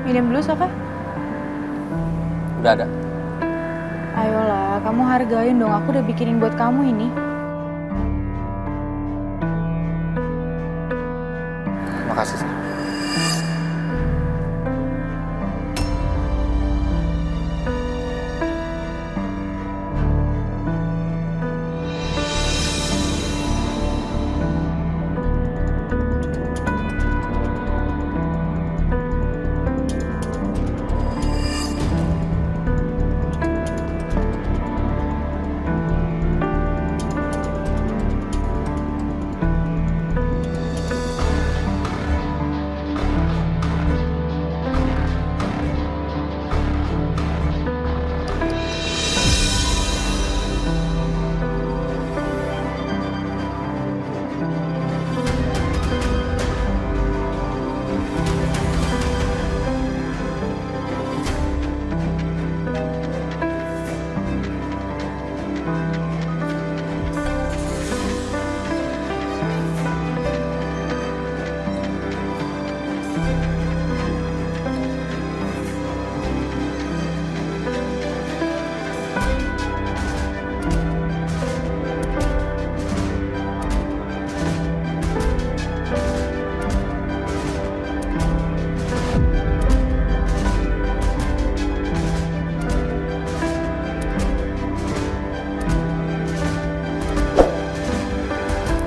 Minum dulu, Safa. Udah ada. Ayolah, kamu hargain dong. Aku udah bikinin buat kamu ini. Makasih, Sar.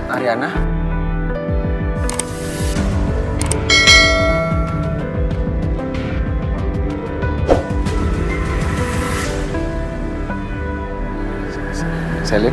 Ariana? Selin?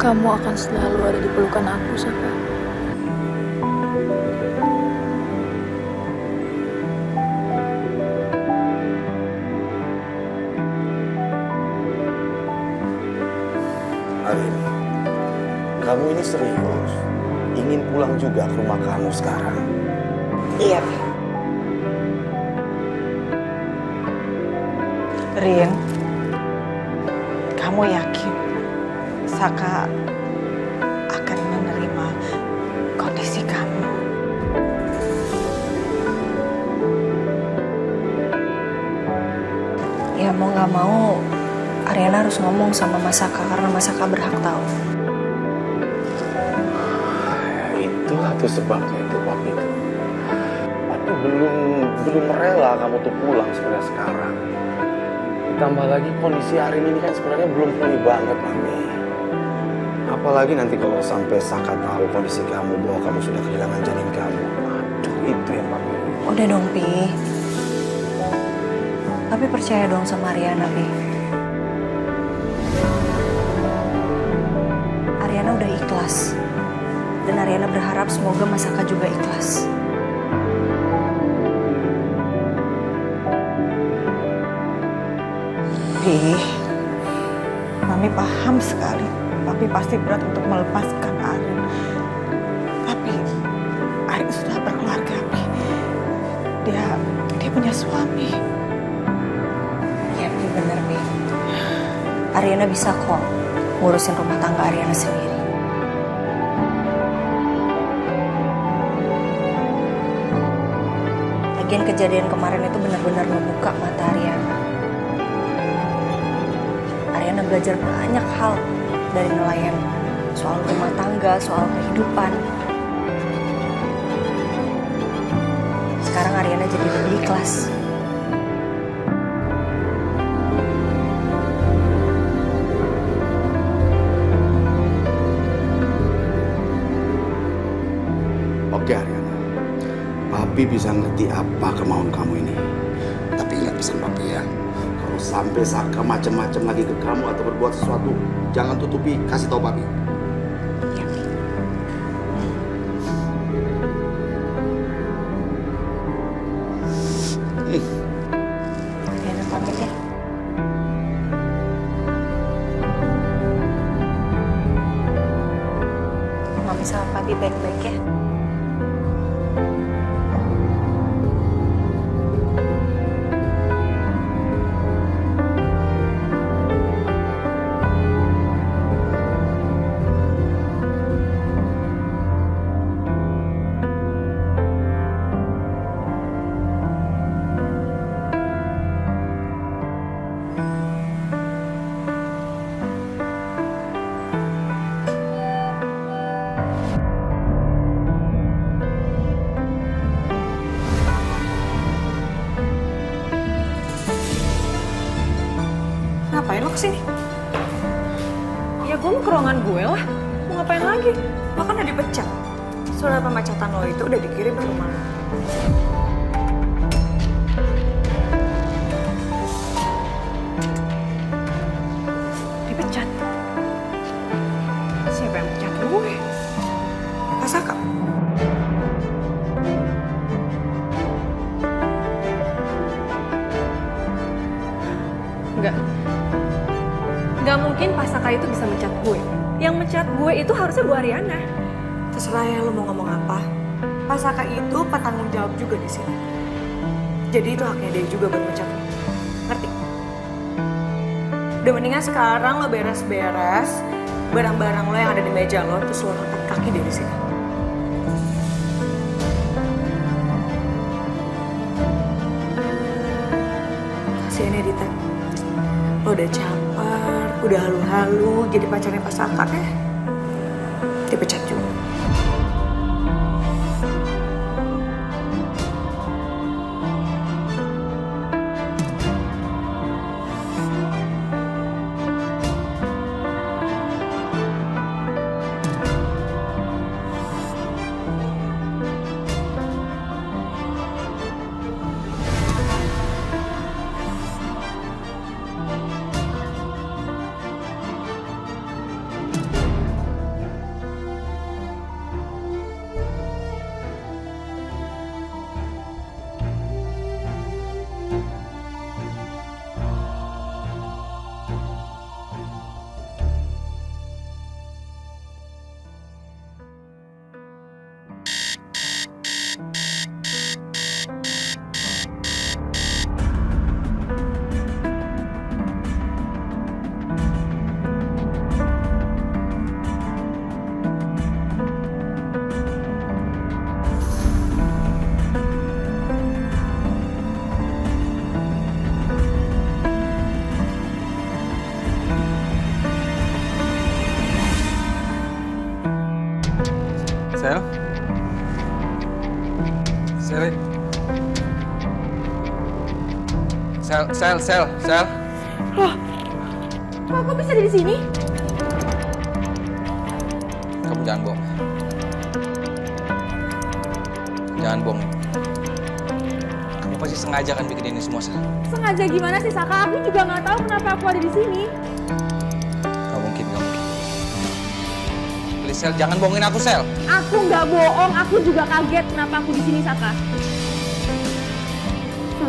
Kamu akan selalu ada di pelukan aku, Safa. Arin, kamu ini serius? Ingin pulang juga ke rumah kamu sekarang? Iya, Pi. Rin, kamu yakin Saka akan menerima kondisi kamu? Ya mau gak mau, Ariana harus ngomong sama Mas Saka karena Mas Saka berhak tahu. Ya, itulah tuh sebabnya itu, Papi itu. Papi belum rela kamu tuh pulang sebenarnya sekarang. Ditambah lagi kondisi Arin ini kan sebenarnya belum pulih banget, Mami. Apalagi nanti kalau sampai Saka tahu kondisi kamu bahwa kamu sudah kehilangan janin kamu. Aduh, itu yang Papi. Udah dong, Pi. Tapi percaya dong sama Ariana, Pi. Ariana udah ikhlas. Dan Ariana berharap semoga Mas Saka juga ikhlas. Pi, Mami paham sekali. Papi pasti berat untuk melepaskan Arin. Tapi Arin sudah berkeluarga, Pi. Dia punya suami. Ya, Pi, bener, Pi. Ariana bisa kok ngurusin rumah tangga Ariana sendiri. Lagian kejadian kemarin itu benar-benar membuka mata Ariana. Ariana belajar banyak hal dari nelayan. Soal rumah tangga, soal kehidupan. Sekarang Ariana jadi lebih ikhlas. Oke, Ariana. Papi bisa ngerti apa kemauan kamu ini. Tapi ingat pesan Papi ya. Kalau sampai Saka macam-macam lagi ke kamu atau berbuat sesuatu, jangan tutupi, kasih tahu Papi. Ya, Pi. baik-baik ya. Ngapain lo kesini? Ya gue mau ke ruangan gue lah. Mau ngapain lagi? Lo kan udah dipecat. Surat pemecatan lo itu udah dikirim ke rumah lo. Dipecat? Siapa yang pecat gue? Kak Saka? Enggak. Enggak mungkin Pak Saka itu bisa mencat gue. Yang mencat gue itu harusnya Bu Ariana. Terserah ya lo mau ngomong apa. Pak Saka itu petanggung jawab juga di sini. Jadi itu haknya dia juga buat mencat lo. Ngerti? Udah mendingan sekarang lo beres-beres barang-barang lo yang ada di meja lo, terus lo angkat kaki dari sini. Kasian ya Dita. Lo udah caper, udah halu-halu jadi pacarnya Pak Saka deh. Dipecat juga. Sel? Sel? Sel? Kok bisa ada di sini? Kamu jangan bohong. Jangan bohong. Kamu pasti sengaja kan bikin ini semua, Sel? Sengaja gimana sih, Saka? Aku juga nggak tahu kenapa aku ada di sini. Gak mungkin. Please, Sel, jangan bohongin aku, Sel. Aku nggak bohong, aku juga kaget kenapa aku di sini, Saka.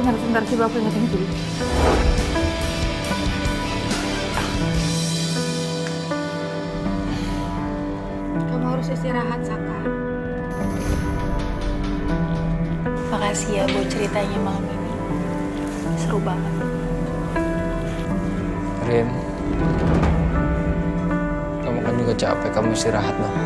Sebentar, coba aku ingat-ingat dulu. Kamu harus istirahat, Saka. Makasih ya buat ceritanya malam ini. Seru banget. Rin, kamu kan juga capek, kamu istirahat dong.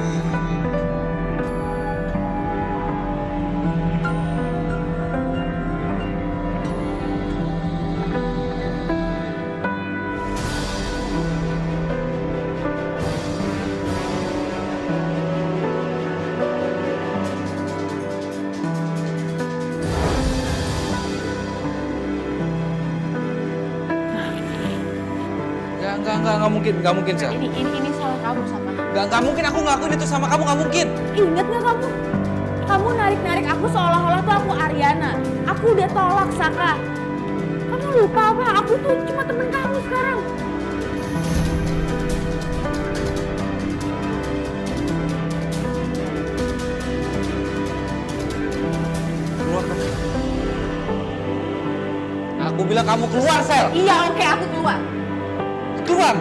Enggak mungkin, Sel. Ini salah kamu, Saka. Enggak mungkin aku ngelakuin itu sama kamu, enggak mungkin. Ingat nggak kamu? Kamu narik-narik aku seolah-olah tuh aku Ariana. Aku udah tolak, Saka. Kamu lupa apa? Aku tuh cuma temen kamu sekarang. Keluar kamu. Aku bilang kamu keluar, Sel. Iya, oke, aku keluar. Keluar.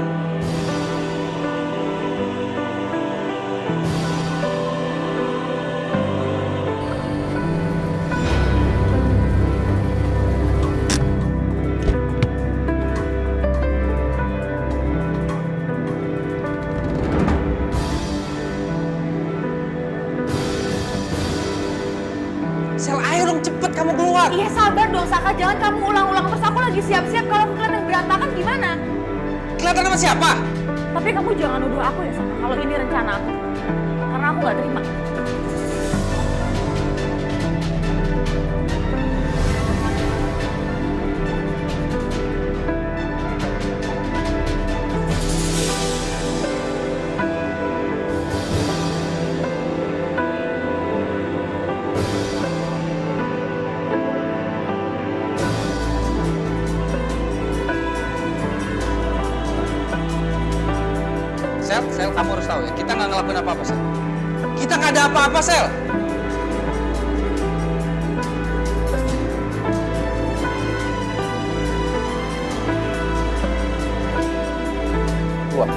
Sel, ayo dong cepet kamu keluar. Iya sabar dong Saka, jangan kamu ulang-ulang terus. Aku lagi siap-siap, kalau aku kelihatan berantakan gimana? Kelihatan sama siapa? Tapi kamu jangan nuduh aku ya Saka, kalau ini rencana aku. Karena aku gak terima. Sel, kamu harus tahu ya, kita nggak ngelakuin apa-apa, Sel. Kita nggak ada apa-apa, Sel. Keluar.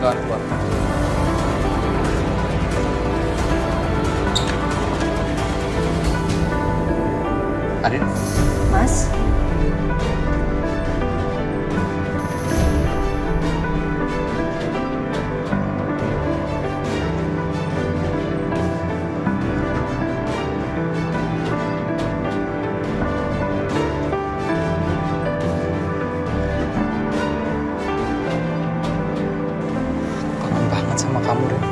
Keluar. Adin, Mas, kangen banget sama kamu, Ren.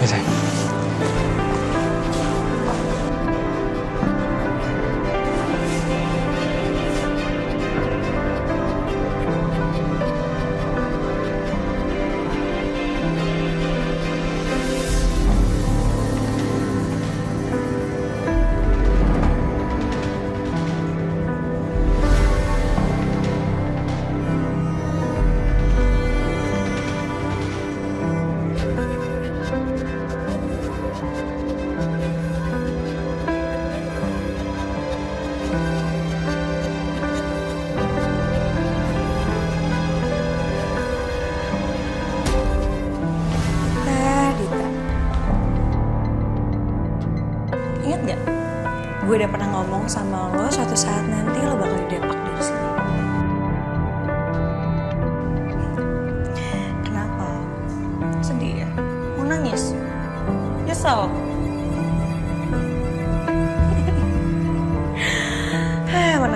Ya, sayang. Dita. Ingat gak? Gue udah pernah ngomong sama lo suatu saat nanti lo bakal didepak dari sini. Kenapa? Sedih ya? Mau nangis? Nyesel?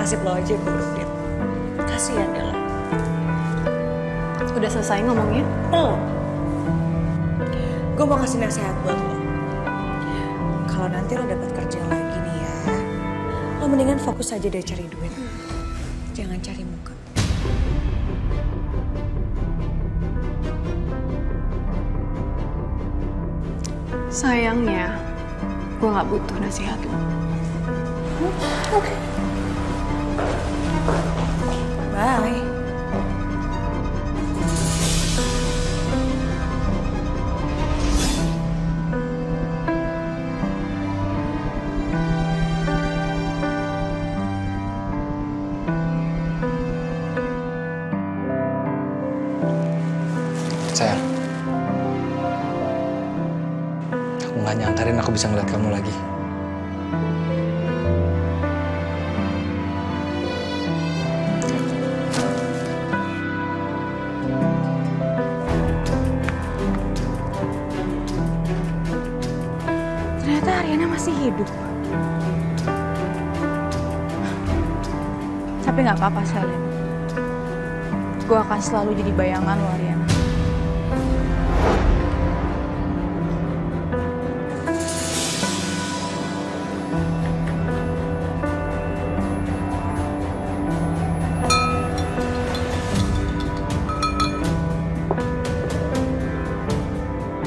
Nasib lo aja buruk, Dit. Kasian ya lo. Udah selesai ngomongnya? Belum. Gue mau kasih nasihat buat lo. Kalau nanti lo dapat kerja lagi nih ya, lo mendingan fokus aja deh cari duit. Jangan cari muka. Sayangnya, gue gak butuh nasihat lo. Bye. Sayang, aku nggak nyangkarin aku bisa ngeliat kamu lagi. Ternyata Ariana masih hidup. Tapi nggak apa-apa, Selin. Gue akan selalu jadi bayangan lo, Ariana.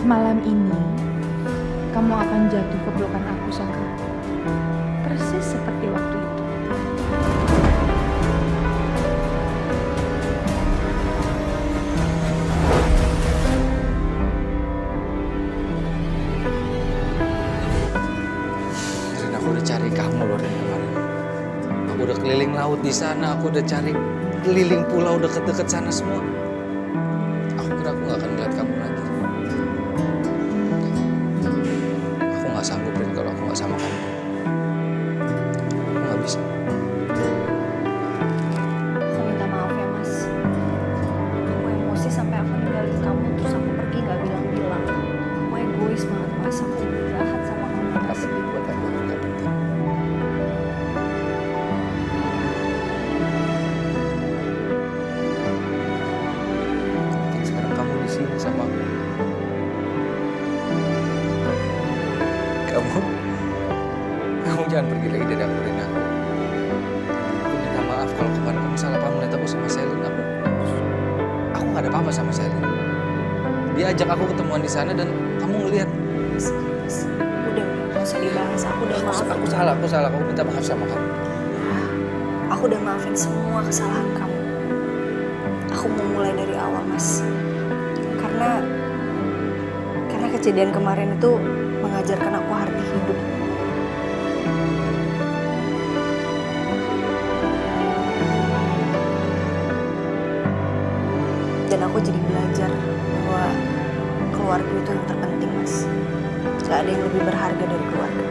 Malam ini, kamu akan jatuh ke pelukan aku, Saka. Persis seperti waktu itu. laut di sana, aku udah cari keliling pulau deket-deket sana semua. Aku kira aku nggak akan ngeliat kamu lagi. Aku nggak sanggup Rin kalau aku nggak sama kamu. Aku nggak bisa. Aku minta maaf ya Mas. Aku emosi sampai aku ninggalin kamu terus aku pergi nggak bilang-bilang. Aku egois banget Mas. Aku jahat sama kamu Mas. Tapi buat aku nggak penting. Penting sekarang kamu di sini sama aku. Kamu jangan pergi lagi dari aku, Rin. Aku minta maaf kalau kemarin kamu salah paham lihat aku sama Selin. Aku nggak ada apa-apa sama Selin. Dia ajak aku ketemuan di sana dan kamu ngelihat. Mas. Udah nggak usah dibahas. Aku udah maafin. Aku salah. Aku minta maaf sama kamu. Aku udah maafin semua kesalahan kamu. Aku mau mulai dari awal Mas. Karena kejadian kemarin itu mengajarkan aku arti hidup. Dan aku jadi belajar bahwa keluarga itu yang terpenting Mas. Gak ada yang lebih berharga dari keluarga.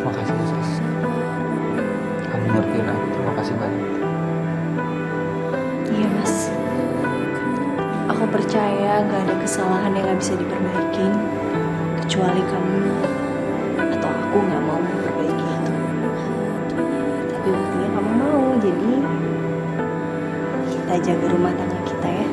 Makasih sis. Kamu ngertiin aku. Terima kasih banyak. Iya Mas. Aku percaya gak ada kesalahan yang gak bisa diperbaikin kecuali kamu atau aku gak mau memperbaiki itu. Tapi buktinya kamu mau, jadi kita jaga rumah tangga kita ya.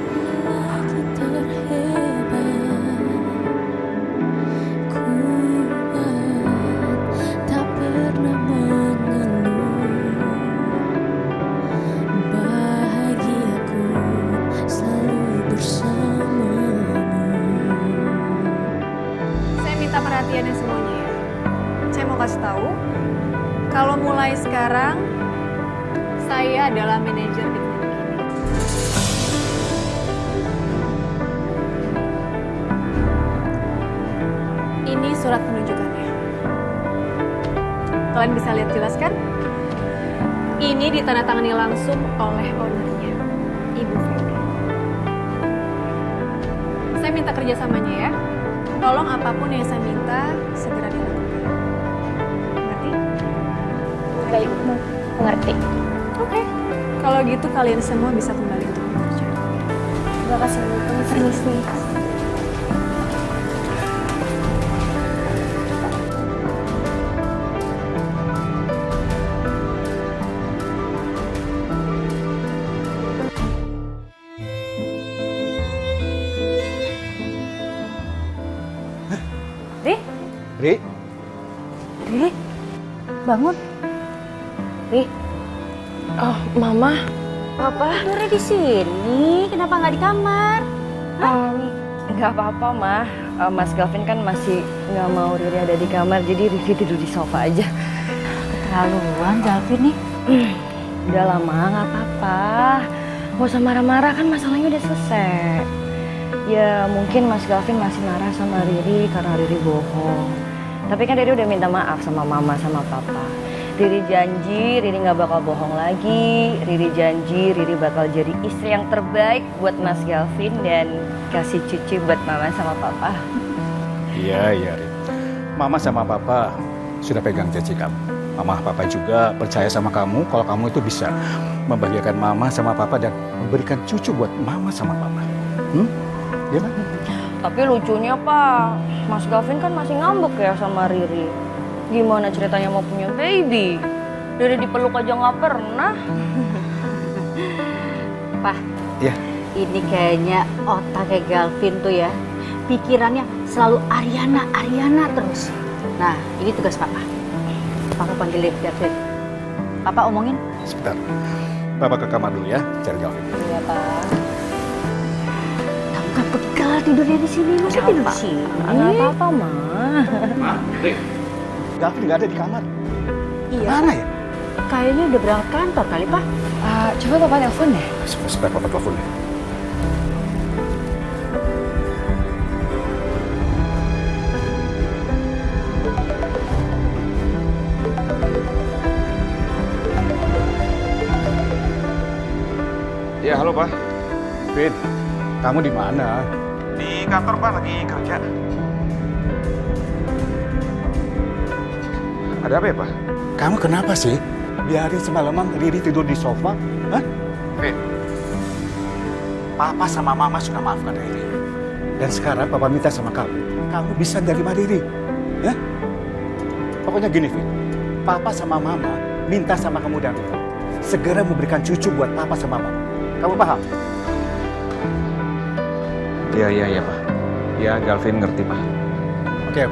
Saya minta perhatiannya semuanya ya. Saya mau kasih tahu, kalau mulai sekarang, saya adalah manajer di klinik ini. Ini surat penunjukannya. Kalian bisa lihat jelas kan? Ini ditandatangani langsung oleh ownernya, Ibu Febri. Saya minta kerjasamanya ya. Tolong apapun yang saya minta segera dilakukan. Mengerti? Baik, mengerti. Oke. Kalau gitu kalian semua bisa kembali untuk bekerja. Terima kasih Bu. Permisi. Ri, Ri, bangun. Ri. Oh, Mama. Papa tidurnya di sini. Kenapa nggak di kamar? Nggak apa-apa, Ma. Mas Gavin kan masih nggak mau Riri ada di kamar, jadi Riri tidur di sofa aja. Keterlaluan Gavin nih. Udah lama, nggak apa-apa. Nggak usah marah-marah, kan masalahnya udah selesai. Ya, mungkin Mas Gavin masih marah sama Riri karena Riri bohong. Tapi kan Riri udah minta maaf sama Mama sama Papa. Riri janji Riri nggak bakal bohong lagi. Riri janji Riri bakal jadi istri yang terbaik buat Mas Gavin dan kasih cucu buat Mama sama Papa. Iya, Rin. Mama sama Papa sudah pegang janji kamu. Mama Papa juga percaya sama kamu kalau kamu itu bisa membahagiakan Mama sama Papa dan memberikan cucu buat Mama sama Papa. Iya kan? Tapi lucunya Pak, Mas Gavin kan masih ngambek ya sama Riri. Gimana ceritanya mau punya baby? Dari dipeluk aja nggak pernah. Pak. Iya. Ini kayaknya otaknya Gavin tuh ya. Pikirannya selalu Ariana terus. Nah, ini tugas Papa. Papa panggil Gavin. Papa omongin. Sebentar. Papa ke kamar dulu ya, cari Gavin. Iya Pak. Kamu kan pegal tidurnya di sini. Masa tidur di sini? Nggak apa-apa, Ma. Gavin nggak ada di kamar. Iya. Mana ya? Kayaknya udah berangkat kantor kali, Pak. Coba Papa telepon deh. Sebentar, Papa telepon ya. Ya, halo Pak. Vin, kamu di mana? Di kantor Pak, lagi kerja. Ada apa ya Pak? Kamu kenapa sih? Biarin semalaman Riri tidur di sofa? Hah? Vin, Papa sama Mama sudah maafkan Riri. Dan sekarang Papa minta sama kamu bisa nerima Riri. Ya? Pokoknya gini Vin, Papa sama Mama minta sama kamu dan Riri segera memberikan cucu buat Papa sama Mama. Kamu paham? Iya Pak. Ya, Galvin ngerti Pak. Oke.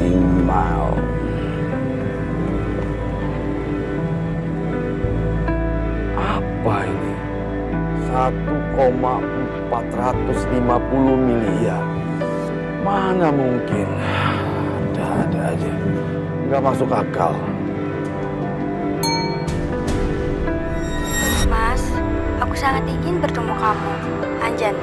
Imal. Apa ini? 1,450 miliar. Mana mungkin? Ada aja. Nggak masuk akal. Mas, aku sangat ingin bertemu kamu. Anjan.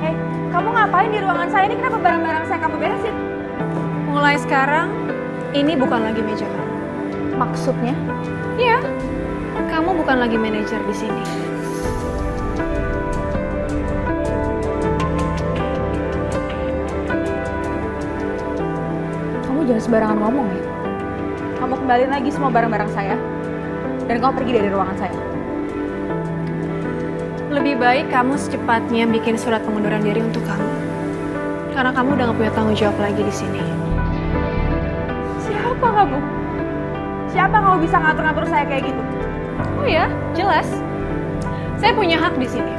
Hei, kamu ngapain di ruangan saya ini? Kenapa barang-barang saya kamu beresin? Mulai sekarang, ini bukan lagi meja kamu. Maksudnya? Iya, kamu bukan lagi manajer di sini. Kamu jangan sembarangan ngomong ya. Kamu kembaliin lagi semua barang-barang saya. Dan kamu pergi dari ruangan saya. Lebih baik kamu secepatnya bikin surat pengunduran diri untuk kamu. Karena kamu udah gak punya tanggung jawab lagi di sini. Siapa kamu? Siapa kamu bisa ngatur-ngatur saya kayak gitu? Oh ya, jelas. Saya punya hak di sini.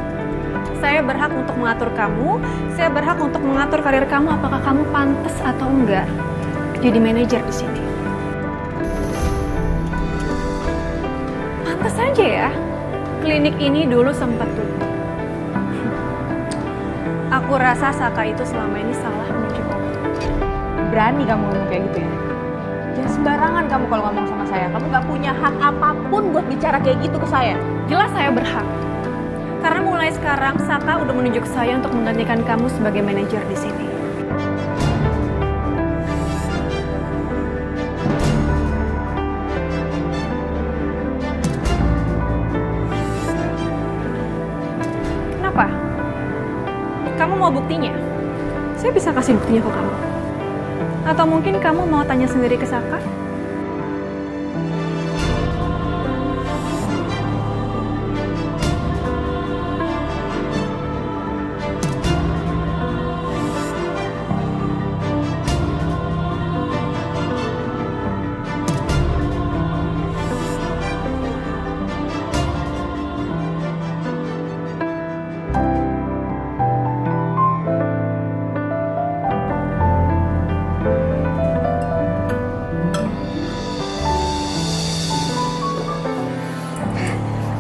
Saya berhak untuk mengatur kamu. Saya berhak untuk mengatur karir kamu. Apakah kamu pantas atau enggak jadi manajer di sini? Pantas aja ya. Klinik ini dulu sempat tutup. Aku rasa Saka itu selama ini salah menunjuk waktu. Berani kamu ngomong kayak gitu ya? Jangan sembarangan kamu kalau ngomong sama saya. Kamu gak punya hak apapun buat bicara kayak gitu ke saya. Jelas saya berhak. Karena mulai sekarang Saka udah menunjuk saya untuk menggantikan kamu sebagai manajer di sini. Kenapa? Kamu mau buktinya? Saya bisa kasih buktinya ke kamu. Atau mungkin kamu mau tanya sendiri ke Saka?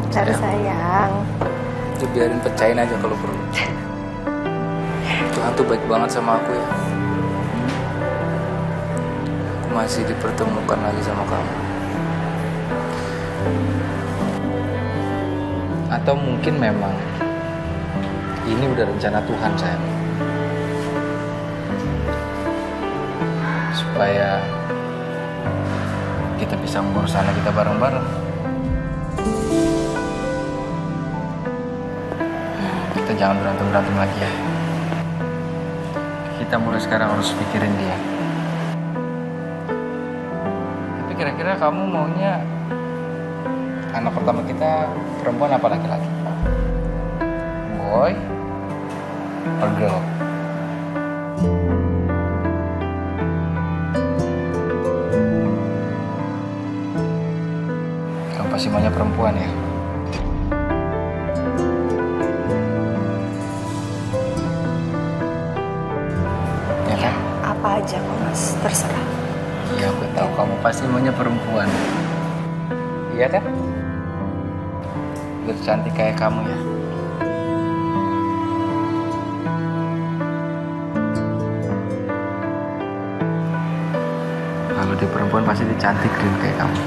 Cari sayang. Itu biarin pecahin aja kalau perlu. Tuhan tuh baik banget sama aku ya. Aku masih dipertemukan lagi sama kamu. Atau mungkin memang ini udah rencana Tuhan sayang. Supaya kita bisa ngurus anak kita bareng-bareng. Kita jangan berantem-berantem lagi ya. Kita mulai sekarang harus pikirin dia. Tapi kira-kira kamu maunya anak pertama kita perempuan apa laki-laki? Boy or girl? Kamu pasti maunya perempuan ya? aja kok mas, terserah. Ya aku tahu kamu pasti maunya perempuan. Iya kan? Biar cantik kayak kamu ya. Kalau dia perempuan pasti dia cantik Rin kayak kamu.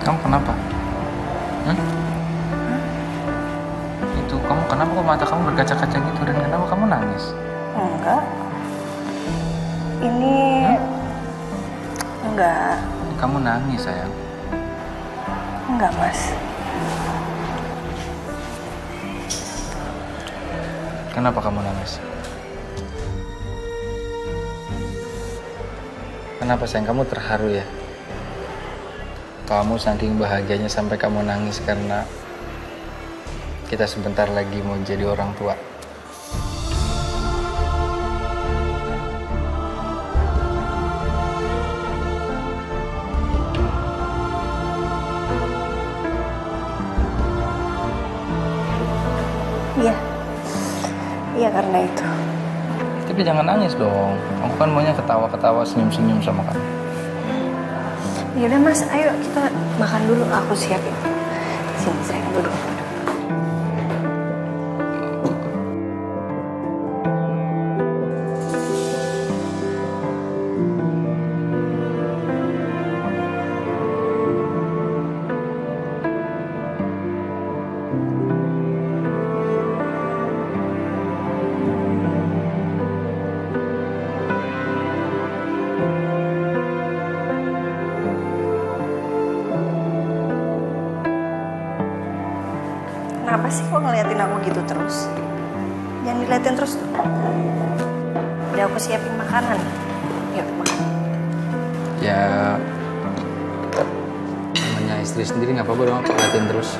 Kamu kenapa? Itu kamu kenapa kok mata kamu berkaca-kaca gitu dan kenapa kamu nangis? Enggak. Ini enggak. Kamu nangis sayang. Enggak mas. Kenapa kamu nangis? Kenapa sayang kamu terharu ya? Kamu saking bahagianya sampai kamu nangis karena kita sebentar lagi mau jadi orang tua. Iya. Iya karena itu. Tapi jangan nangis dong. Aku kan maunya ketawa-ketawa, senyum-senyum sama kamu. Yaudah mas, ayo kita makan dulu. Aku siapin. Sini saya duduk. Kenapa sih kok ngeliatin aku gitu terus? Jangan diliatin terus. Udah aku siapin makanan. Yuk makan. Ya, namanya istri sendiri nggak apa-apa dong, perhatiin terus.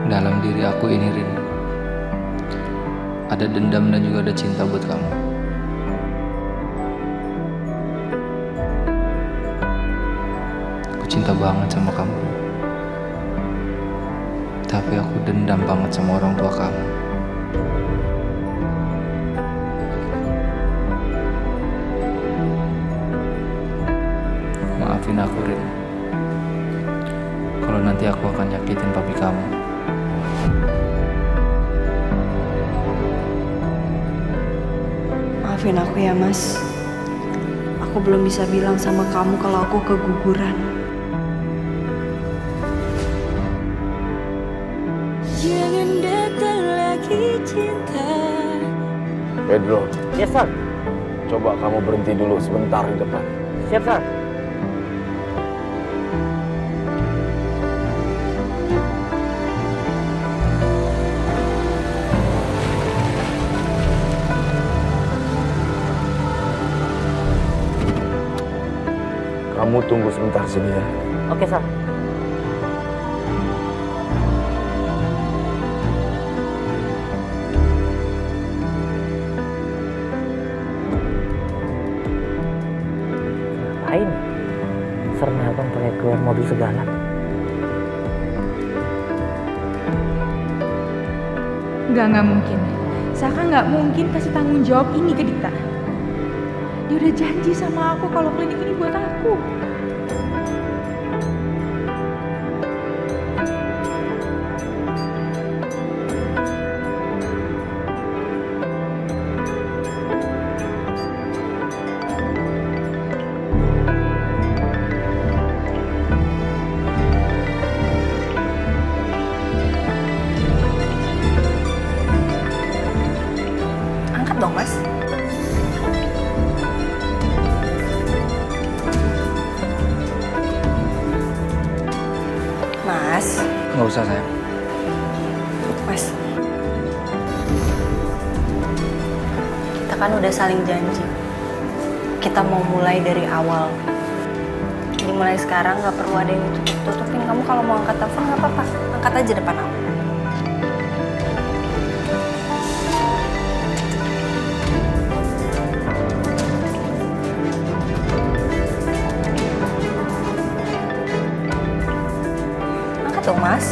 Dalam diri aku ini, Rin, ada dendam dan juga ada cinta buat kamu. Aku cinta banget sama kamu, Rin. Tapi aku dendam banget sama orang tua kamu. Maafin aku, Rin, kalau nanti aku akan nyakitin papi kamu. Maafin aku ya mas. Aku belum bisa bilang sama kamu kalau aku keguguran. Jangan datang lagi cinta. Pedro, Yes, sir. coba kamu berhenti dulu sebentar di depan. Siap, sir. Kamu tunggu sebentar sini ya. Oke, sir. Ngapain? Serem abang pakai keluar mobil segala. Nggak mungkin. Saka nggak mungkin kasih tanggung jawab ini ke Dita. Dia udah janji sama aku kalau klinik ini buat aku. Angkat dong mas. Mas. Nggak usah, sayang. Mas. Kita kan udah saling janji. Kita mau mulai dari awal. Jadi mulai sekarang nggak perlu ada yang tutup-tutupin. Kamu kalau mau angkat telepon nggak apa-apa. Angkat aja depan aku. Angkat dong, Mas.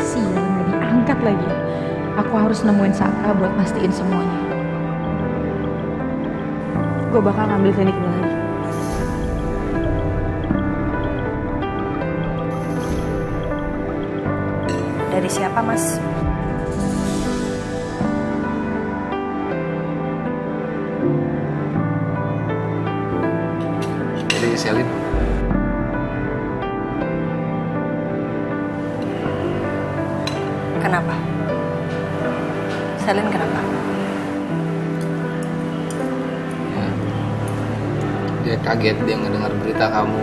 Sial, nggak diangkat lagi. Aku harus nemuin Saka buat mastiin semuanya. Gue bakal ngambil klinik ini lagi. Dari siapa, Mas? Jadi Selin, Kenapa? Selin kenapa? ya, dia kaget, dia ngedengar berita kamu,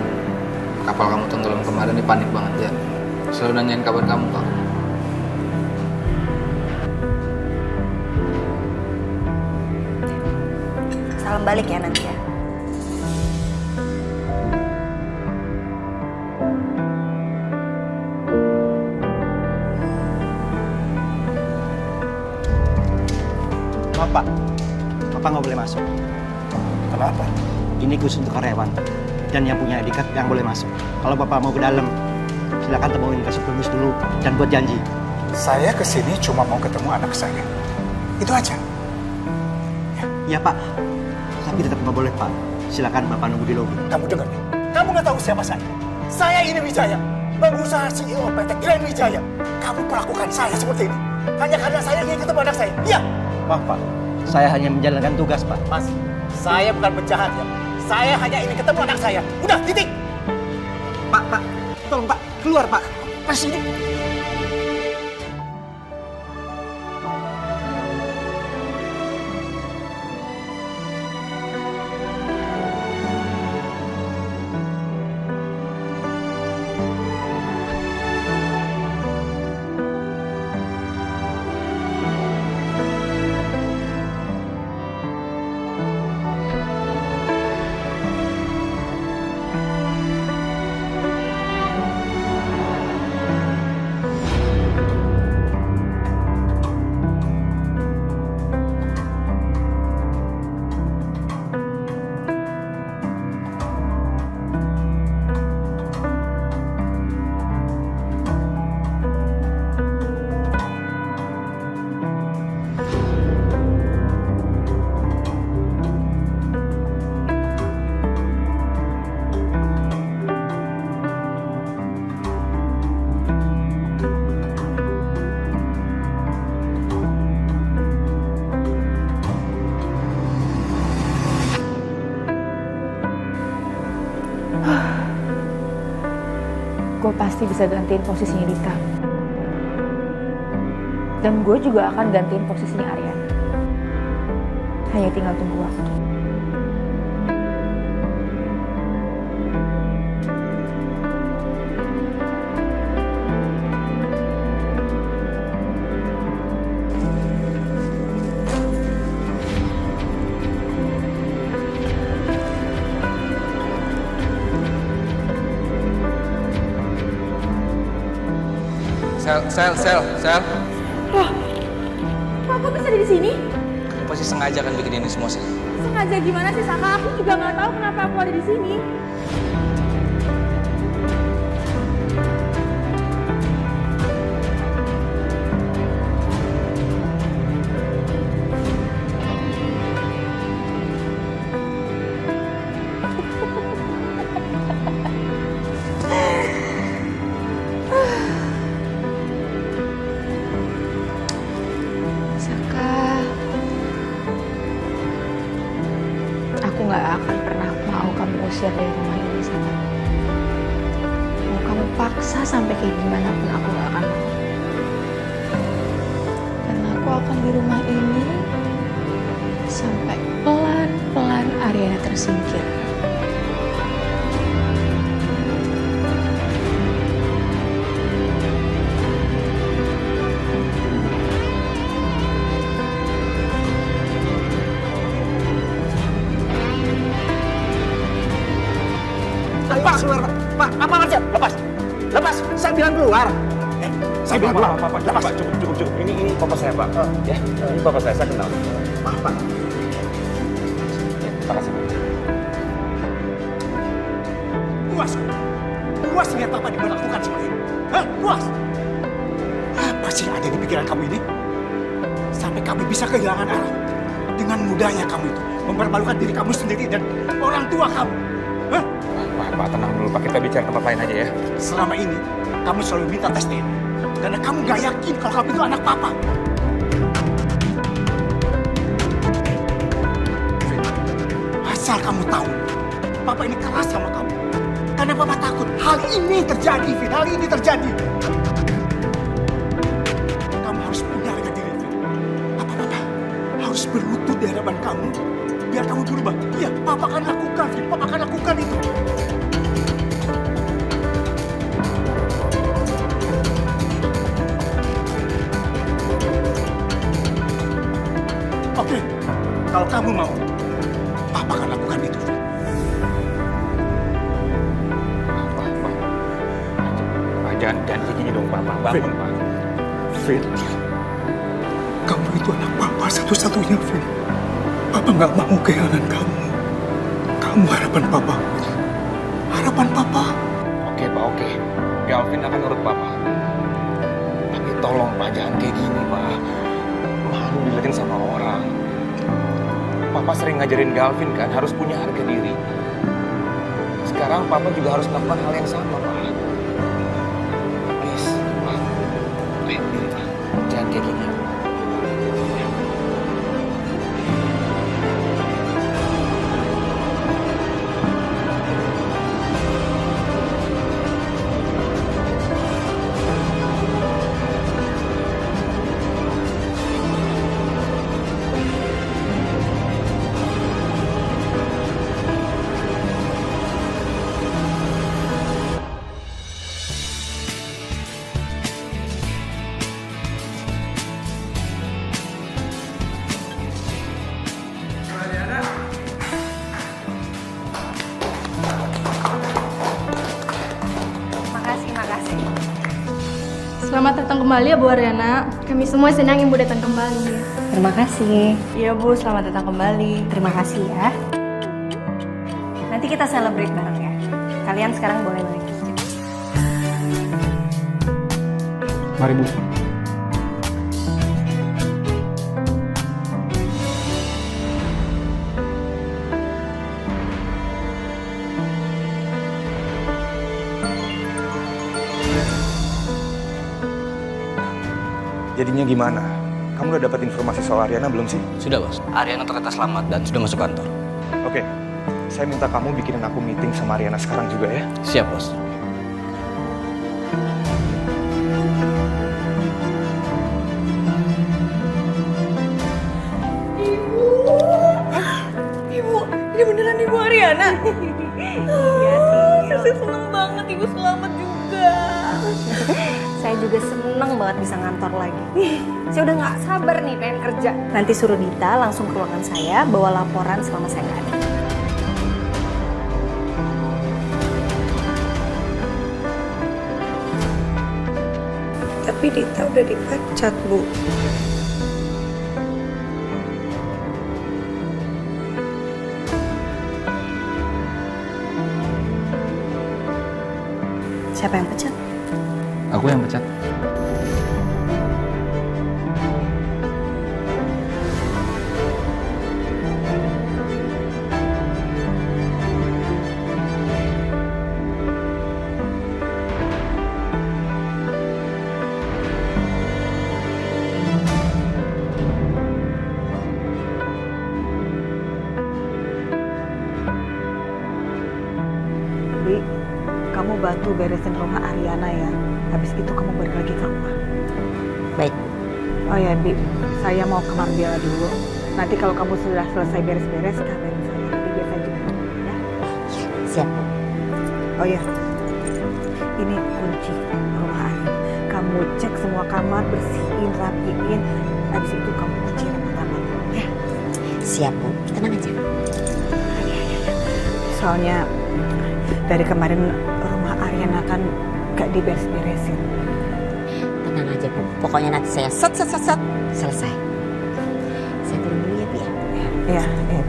kapal kamu tenggelam kemarin, dia panik banget ya. Selalu nanyain kabar kamu, Kak. Salam balik ya nanti ya. Bapak nggak boleh masuk. Kenapa? Ini khusus untuk karyawan dan yang punya ID card yang boleh masuk. Kalau Bapak mau ke dalam, silakan temuin kasih permis dulu dan buat janji. Saya kesini cuma mau ketemu anak saya. Itu aja. Iya Pak, tapi tetap nggak boleh Pak. Silakan Bapak nunggu di lobi. Kamu dengar nih? Kamu nggak tahu siapa saya? Saya ini Wijaya, pengusaha CEO PT Grand Wijaya. Kamu perlakukan saya seperti ini hanya karena saya ingin ketemu anak saya. Iya. Maaf Pak, saya hanya menjalankan tugas Pak. Mas, saya bukan penjahat ya. Saya hanya ingin ketemu anak saya. Udah, titik. Pak, tolong Pak, keluar Pak. Pas ini. Gue pasti bisa gantiin posisinya Dita. Dan gue juga akan gantiin posisinya Ariana. Hanya tinggal tunggu waktu. Sel. Loh, kok bisa ada di sini? Kamu pasti sengaja kan bikin ini semua, Sel. Sengaja gimana sih, Saka? Aku juga nggak tahu kenapa aku ada di sini. Aku nggak akan pernah mau kamu usir dari rumah ini, paksa sampai kayak gimana pun aku gak akan mau. Karena aku akan di rumah ini sampai pelan-pelan Ariana tersingkir. Lepas keluar, Pak. Apa maksud? Lepas. Lepas. Saya bilang keluar. Saya bilang keluar. Pak, Lepas. Pak, cukup. Ini papa saya, Pak. Ya, ini papa saya kenal. Maaf, Pak. Ya, makasih, Pak. Puas. Puas lihat Papa diperlakukan seperti ini. Hah? Puas. Apa sih yang ada di pikiran kamu ini? Sampai kamu bisa kehilangan arah. Dengan mudahnya kamu itu mempermalukan diri kamu sendiri dan orang tua kamu. Hah? Pak, tenang dulu, Pak. Kita bicara tempat lain aja ya. Selama ini, kamu selalu minta tes DNA. Karena kamu gak yakin kalau kamu itu anak Papa. Vin, asal kamu tahu, Papa ini keras sama kamu. Karena Papa takut hal ini terjadi, Vin. Hal ini terjadi. Kamu harus punya harga diri, Vin. Papa harus berlutut di hadapan kamu. Biar kamu berubah. Iya, Papa akan lakukan, Vin. Papa akan lakukan itu. Oke, kalau kamu mau, Papa akan lakukan itu, Vin. Pak, jangan kayak gini dong, Pak. Bangun, Pak. Vin, kamu itu anak Papa satu-satunya, Vin. Papa nggak mau kehilangan kamu. Kamu harapan Papa. Harapan Papa. Oke, Pak, oke. Galvin akan nurut Papa. Tapi tolong, Pak, jangan kayak gini, Pak. Malu dilihatin sama orang. Papa sering ngajarin Galvin kan, harus punya harga diri. Sekarang Papa juga harus melakukan hal yang sama, Pak. Please, Pak. Lihat diri, Pak. Jangan kayak gini. Makasih. Selamat datang kembali ya Bu Ariana. Kami semua senang Ibu datang kembali. Terima kasih. Iya Bu, selamat datang kembali. Terima kasih ya. Nanti kita celebrate bareng ya. Kalian sekarang boleh balik. Mari, Bu. Jadinya gimana? Kamu udah dapat informasi soal Ariana belum sih? Sudah, Bos. Ariana ternyata selamat dan sudah masuk kantor. Oke, saya minta kamu bikinin aku meeting sama Ariana sekarang juga ya. Siap, Bos. Ibu, ini beneran Ibu Ariana? Iya sih. Saya seneng banget Ibu selamat juga. Saya juga seneng banget bisa ngantor lagi. Saya udah nggak sabar nih pengen kerja. Nanti suruh Dita langsung ke ruangan saya bawa laporan selama saya nggak ada. Tapi Dita udah dipecat, Bu. Siapa yang pecat? Aku yang pecat. kamu bantu beresin rumah Ariana ya. Habis itu kamu balik lagi ke rumah. Baik. Oh ya, Bi, saya mau ke Marbella dulu. Nanti kalau kamu sudah selesai beres-beres, kabarin saya. Nanti biar saya juga ya. Siap, Bu. Oh ya, ini kunci rumah Ariana. Kamu cek semua kamar, bersihin, rapiin. Habis itu kamu kunci rekaman ya. Siap, Bu. Tenang aja. Soalnya dari kemarin rumah Ariana kan gak diberes-beresin. Tenang aja, Bu. Pokoknya nanti saya set. Selesai. Saya turun dulu ya, Bu ya. Ya, ya.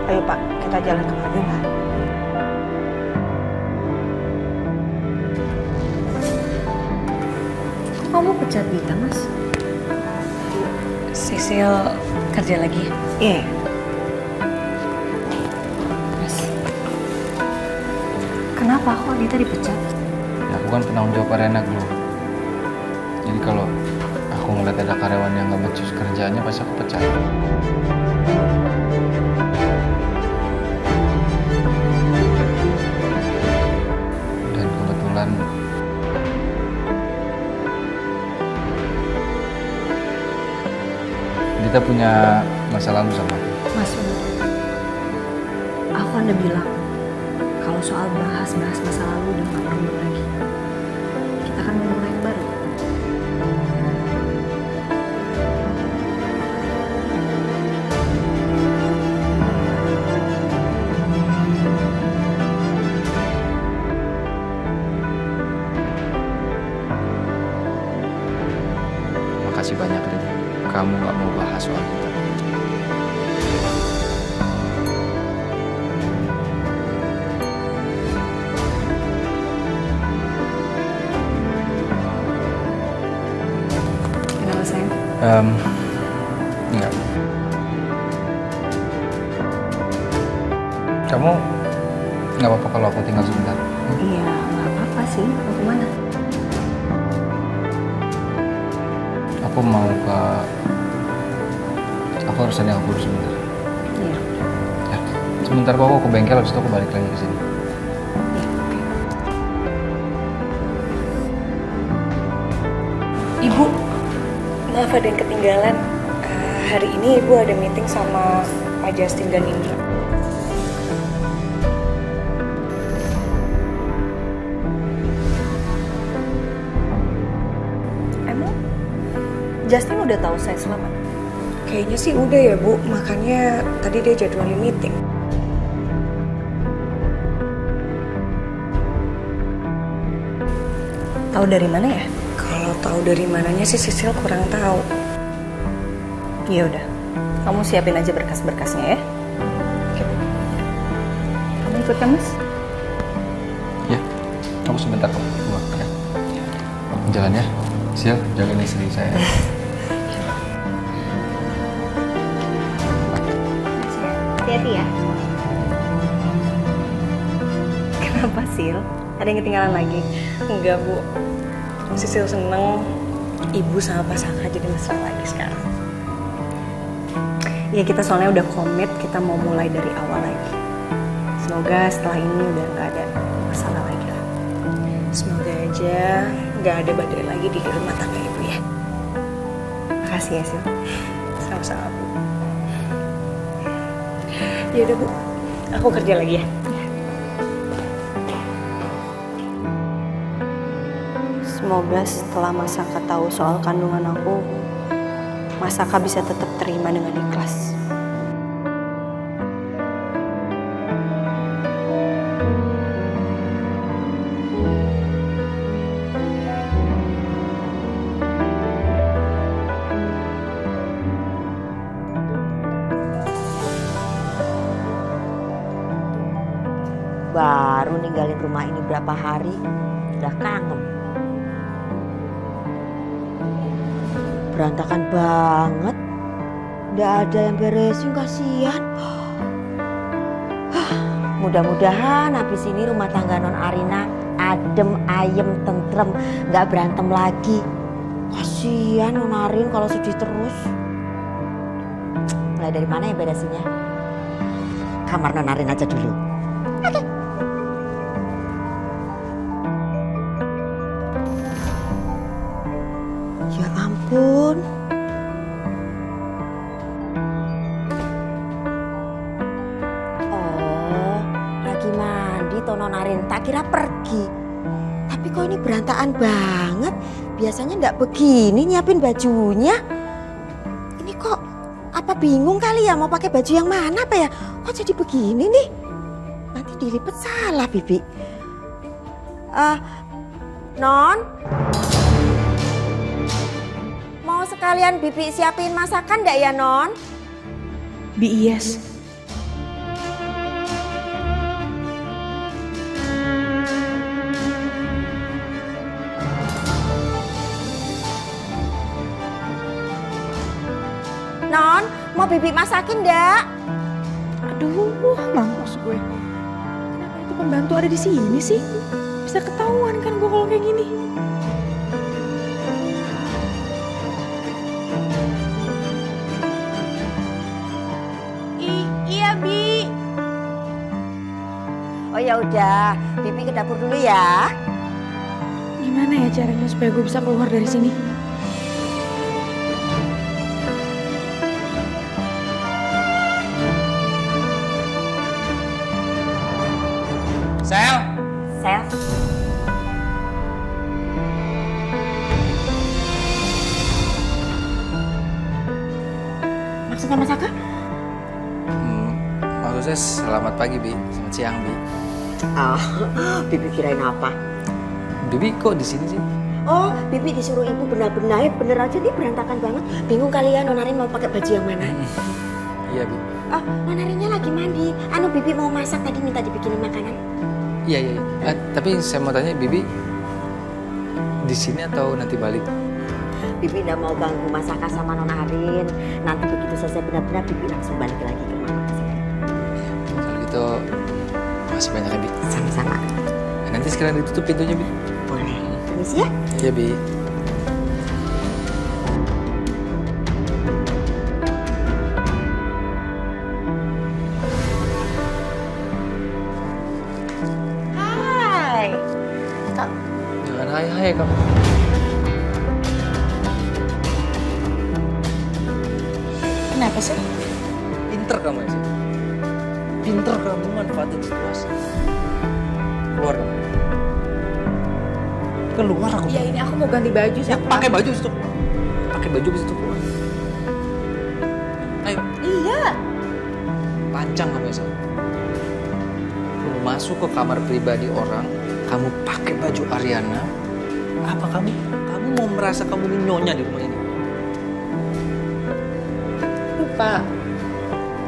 Ayo Pak, kita jalan ke Marbella. Kok kamu pecat Dita, Mas? Sisil kerja lagi ya? Iya. Mas, kenapa kok Dita dipecat? Ya aku kan penanggung jawab Arena Group. Jadi kalau aku ngeliat ada karyawan yang gak becus kerjaannya pasti aku pecat. Dan kebetulan Dita punya masa lalu sama aku. Mas, aku kan udah bilang kalau soal bahas-bahas masa lalu udah gak perlu lagi. Kita kan mau mulai yang baru. Makasih banyak, Rin. Kamu gak mau bahas soal kita. Kenapa sayang? Enggak. Kamu nggak apa-apa kalau aku tinggal sebentar? Iya, nggak apa-apa sih. Mau kemana? Aku mau ke... Aku harus ada yang aku urus sebentar. Iya. Ya, sebentar kok aku ke bengkel, habis itu aku balik lagi ke sini. Ibu, maaf ada yang ketinggalan. Hari ini Ibu ada meeting sama Pak Justin dan Indra. Emang Justin udah tahu saya selamat? Kayaknya sih udah ya Bu, makanya tadi dia jadwalin meeting. Tahu dari mana ya? Kalau tahu dari mananya sih Sisil kurang tahu. Ya udah, kamu siapin aja berkas-berkasnya ya. Kamu ikut kan, Mas? Ya, aku sebentar kok. Keluar ya. Jalan ya. Sil, jagain istri saya. Hati-hati ya. Kenapa, Sil? Ada yang ketinggalan lagi? Enggak Bu, Sisil seneng Ibu sama Pak Saka jadi mesra lagi sekarang. Ya kita soalnya udah komit, kita mau mulai dari awal lagi. Semoga setelah ini udah gak ada masalah lagi lah. Semoga aja nggak ada badai lagi di rumah tangga Ibu ya. Makasih ya, Sil. Sama-sama Bu. Ya udah Bu, aku kerja lagi ya. Semoga setelah Masaka tahu soal kandungan aku, Masaka bisa tetap terima dengan ikhlas. Baru ninggalin rumah ini berapa hari, udah kangen. Berantakan banget. Nggak ada yang beresin, kasihan. Mudah-mudahan habis ini rumah tangga non Arina adem, ayem, tentrem, nggak berantem lagi. Kasihan non Arin kalau sedih terus. Mulai dari mana ya beresinnya? kamar Nona Rin aja dulu. Oke. Ya ampun. Oh, lagi mandi toh Nona Rin. Tak kira pergi. Tapi kok ini berantakan banget. Biasanya nggak begini nyiapin bajunya. Ini kok apa bingung kali ya mau pakai baju yang mana apa ya? Kok jadi begini nih? Nanti dilipet salah Bibi. Non, mau sekalian Bibi siapin masakan nggak ya Non? Bi Iyas. Non, mau Bibi masakin nggak? Aduh, mampus gue. Kenapa itu pembantu ada di sini sih? Bisa ketahuan kan gue kalau kayak gini. Iya Bi. Oh ya udah, Bibi ke dapur dulu ya. Gimana ya caranya supaya gue bisa keluar dari sini? Sel! Sel. Maksudnya Mas Aka? Maksudnya selamat pagi, Bi. Selamat siang, Bi. Oh, Bibi kirain apa? Bibi kok di sini sih? Oh, Bibi disuruh ibu benar-benar, bener aja nih berantakan banget. Bingung kali ya Nona Rin mau pakai baju yang mana? Iya, Bi. Oh, Nona Rinnya lagi mandi. Bibi mau masak tadi minta dibikinin makanan. Iya. Tapi saya mau tanya, Bibi di sini atau nanti balik? Bibi nggak mau ganggu masakan sama Nona Rin. Nanti begitu selesai benar-benar, Bibi langsung balik lagi ke mama. Kalau gitu, masih banyak ya, Bi. Sama-sama. Nanti sekarang ditutup pintunya, Bi. Boleh. Permisi ya? Iya, Bi. Hai. Jangan hai-hai kamu. Kenapa sih? Pinter kamu ya sih. Pinter kamu manfaatin situasi. Keluar kamu. Keluar aku. Ya ini aku mau ganti baju Ya sama. pakai baju situ. Pakai baju ke situ keluar. Ayo. Iya. Lancang kamu ya Sal. Kamu masuk ke kamar pribadi orang, kamu pakai baju Ariana. Apa kamu? Kamu mau merasa kamu ini nyonya di rumah ini?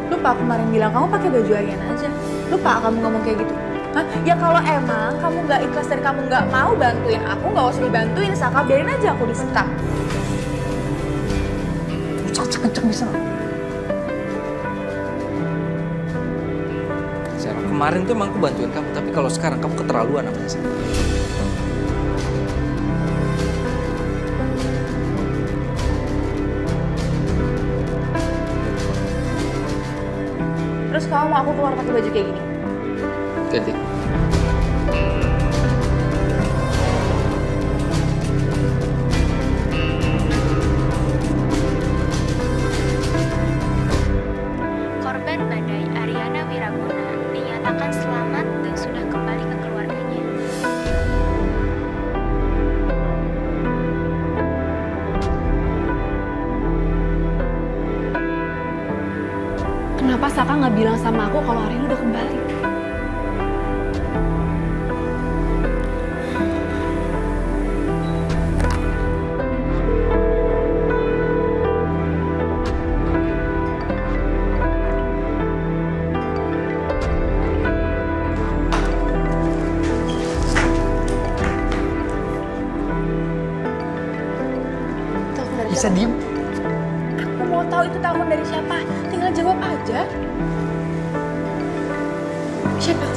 Lupa kemarin bilang kamu pakai baju Ariana aja. Lupa kamu ngomong kayak gitu. Hah? Ya kalau emang kamu nggak ikhlas dan kamu nggak mau bantuin aku, nggak usah dibantuin, Saka, biarin aja aku disekap. Kenceng bisa. Sarah, kemarin tuh emang aku bantuin kamu, tapi kalau sekarang kamu keterlaluan namanya Sarah. Terus kamu mau aku keluar pakai baju kayak gini? Ganti. Korban badai Ariana Wiraguna dinyatakan selamat dan sudah kembali ke keluarganya. Kenapa Saka nggak bilang sama aku kalau Ariana udah kembali? Bisa diem? Aku mau tahu itu telepon dari siapa. Tinggal jawab aja. Siapa?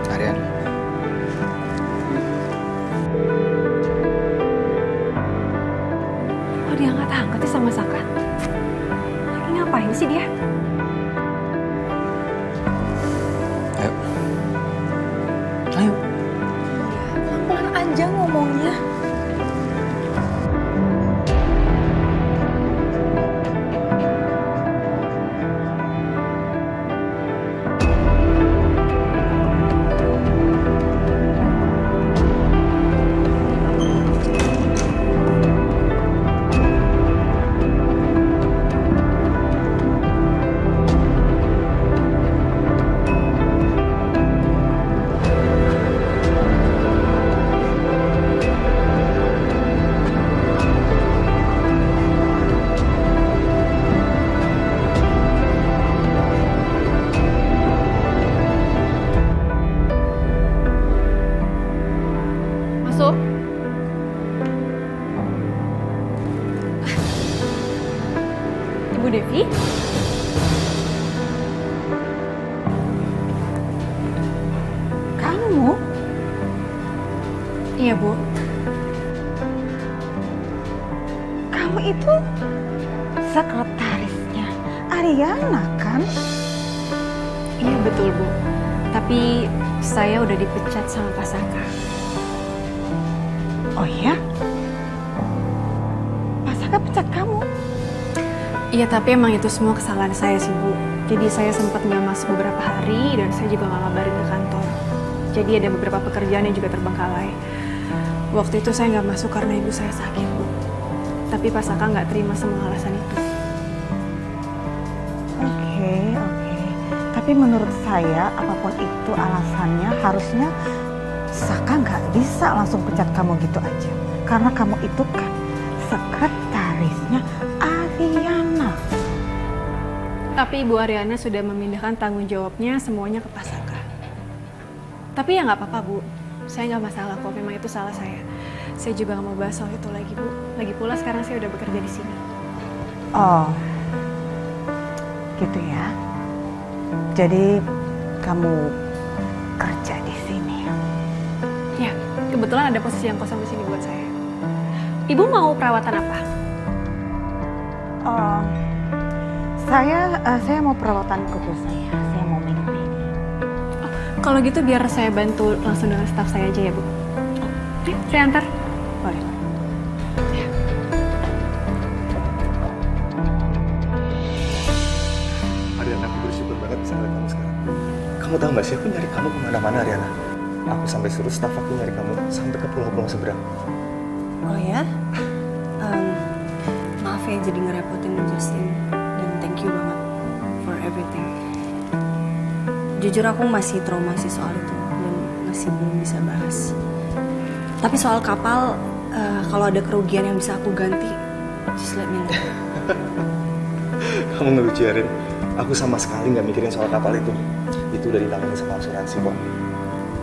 Ariana. Kok dia angkat-angkat ya sama Saka? Lagi ngapain sih dia? panjang ngomongnya. Masuk. Ibu Devi? Kamu? Iya, Bu. Kamu itu sekretarisnya Ariana kan? Iya, betul, Bu. Tapi saya udah dipecat sama Pak Saka. Oh ya? Pak Saka pecat kamu? Iya, tapi emang itu semua kesalahan saya sih, Bu. Jadi saya sempat nggak masuk beberapa hari dan saya juga nggak ngabarin ke kantor. Jadi ada beberapa pekerjaan yang juga terbengkalai. Waktu itu saya nggak masuk karena ibu saya sakit, Bu. Tapi Pak Saka nggak terima semua alasan itu. Oke. Tapi menurut saya apapun itu alasannya harusnya Saka nggak bisa langsung pecat kamu gitu aja. Karena kamu itu kan sekretarisnya Ariana. Tapi Ibu Ariana sudah memindahkan tanggung jawabnya semuanya ke Pak Saka. Tapi ya nggak apa-apa, Bu. Saya nggak masalah kok, memang itu salah saya. Saya juga nggak mau bahas soal itu lagi, Bu. Lagi pula sekarang saya udah bekerja di sini. Oh, gitu ya. Jadi kamu kerja di sini ya? Ya, kebetulan ada posisi yang kosong di sini buat saya. Ibu mau perawatan apa? Oh, saya mau perawatan kuku saya. Saya mau mini-mini. Kalau gitu biar saya bantu langsung dengan staf saya aja ya, Bu. Oke, saya antar. Boleh. Ariana, aku bersyukur banget bisa ngeliat kamu sekarang. Kamu tahu nggak sih, aku nyari kamu kemana-mana, Ariana. Aku sampai suruh staf aku nyari kamu sampai ke pulau-pulau seberang. Oh ya? Maaf ya jadi ngerepotin Justin. Dan thank you banget for everything. Jujur aku masih trauma sih soal itu. Dan masih belum bisa bahas. Tapi soal kapal, kalau ada kerugian yang bisa aku ganti, just let me know. Kamu ngelucu ya, Rin. Aku sama sekali nggak mikirin soal kapal itu. Itu udah ditangani sama asuransi kok.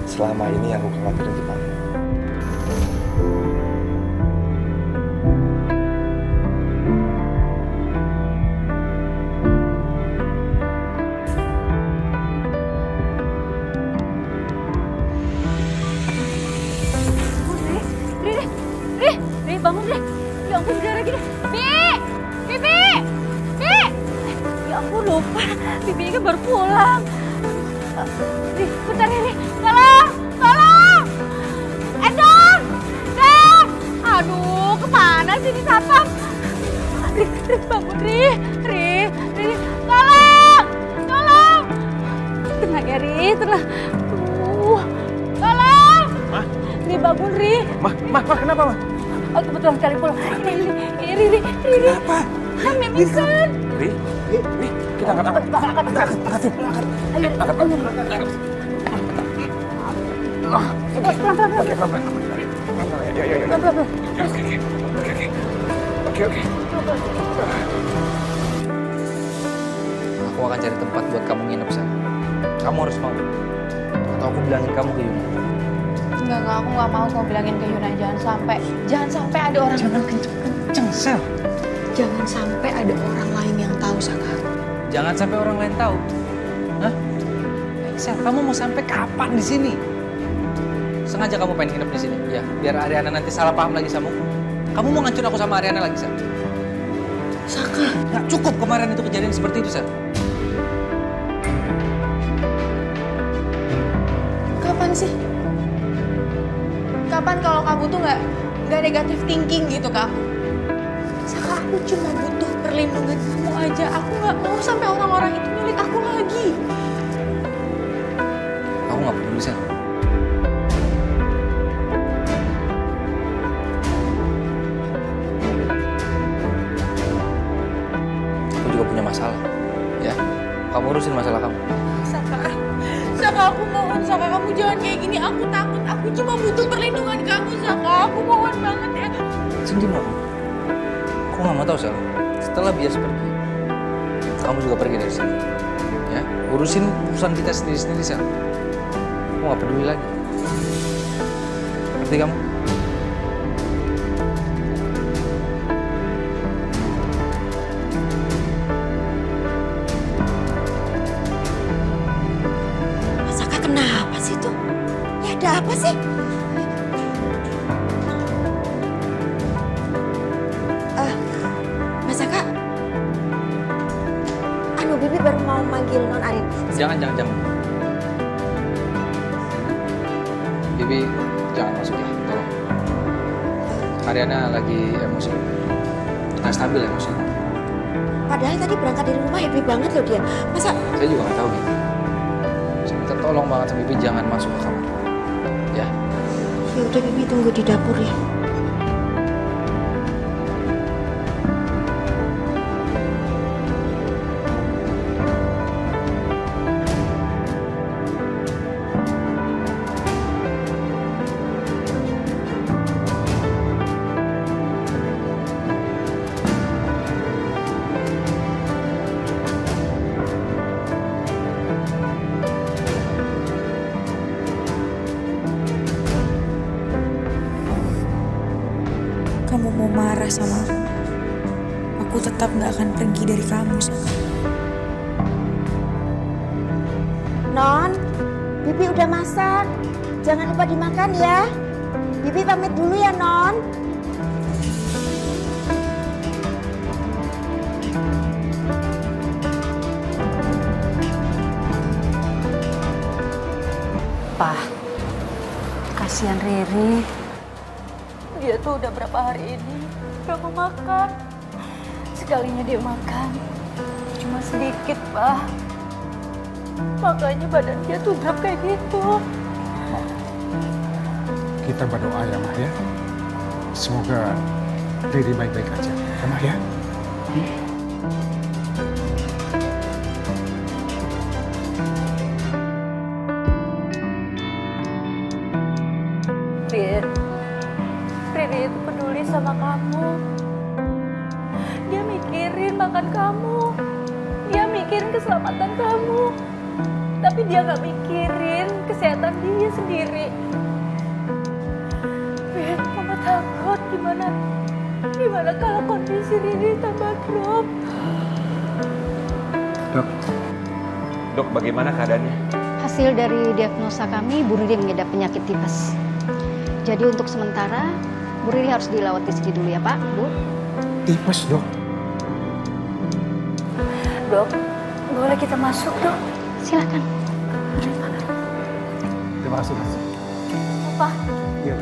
Selama ini yang aku khawatirin itu kamu. Ri, bangun deh. Ya ampun, udah lagi deh. Bibi! Ya ampun, lupa. Bibi kan baru pulang. Ri, bentar Ri. Tolong! Endon! Aduh, kemana sih ini satpam? Ri, bangun Ri. Tolong! Tenang ya Ri, tenang. Tolong! Ma? Ri, bangun Ri. Ma, kenapa, Ma? Oh, kebetulan sekali pulang. Ini Ri. Kenapa? Kan mimisan. Ri, kita angkat. Pelan-pelan. Oke. Aku akan cari tempat buat kamu nginep sana. Kamu harus mau. Atau aku bilangin kamu ke Yuna. Enggak, aku nggak mau kamu bilangin ke Yuna. Jangan sampai ada orang. Jangan kenceng, Sel. Jangan sampai ada orang lain yang tahu, Saka. Jangan sampai orang lain tahu. Hah? Sel, kamu mau sampai kapan di sini? Sengaja kamu pengen nginep di sini, ya? Biar Ariana nanti salah paham lagi sama kamu. Kamu mau ngancur aku sama Ariana lagi, Sel? Saka. Nggak cukup kemarin itu kejadian seperti itu, Sel. Kapan sih? harapan kalau kamu tuh nggak negatif thinking gitu ke aku. Saka, aku cuma butuh perlindungan kamu aja. Aku nggak mau sampai orang-orang itu milik aku lagi. Aku nggak peduli, Sel. Aku juga punya masalah, ya. Kamu urusin masalah kamu. Saka, aku mohon, Saka, kamu jangan kayak gini. Aku takut, aku cuma butuh perlindungan kamu, Saka. Aku mohon banget ya. Cindy mau. Aku nggak mau tahu, Sel. Setelah Bias pergi, kamu juga pergi dari sini. Ya, urusin urusan kita sendiri-sendiri, Sel. Aku nggak peduli lagi. Ngerti kamu? Mas Saka kenapa sih tuh? Ya ada apa sih? Mas Saka, Bibi baru mau manggil Non Arin. Jangan. Bibi, jangan masuk ya, tolong. Ariana lagi emosi. Nggak stabil emosi. Padahal tadi berangkat dari rumah happy banget loh dia. Masa? Saya juga nggak tahu gitu. Saya minta tolong banget sama Bibi, jangan masuk ke kamar. Ya. Ya udah, Bibi tunggu di dapur ya. Kamu mau marah sama aku tetap gak akan pergi dari kamu, Saka. Non, Bibi udah masak. Jangan lupa dimakan ya. Bibi pamit dulu ya, Non. Pak, kasihan Riri. Dia tuh udah berapa hari ini gak mau makan. Sekalinya dia makan, cuma sedikit, Pak. Makanya badan dia tuh drop kayak gitu. Kita berdoa ya, Mah ya. Semoga Riri baik-baik aja. Ya, Mah ya. Riri itu peduli sama kamu. Dia mikirin makan kamu. Dia mikirin keselamatan kamu. Tapi dia gak mikirin kesehatan dia sendiri. Win, mama takut gimana kalau kondisi Riri tambah drop. Dok, bagaimana keadaannya? Hasil dari diagnosa kami, Bu Riri mengidap penyakit tipes. Jadi untuk sementara, Bu Riri harus dirawat di sini dulu ya Pak, Bu. Tipes, Dok. Dok, boleh kita masuk, Dok? Silakan. Terima kasih, Mas. Apa? Iya.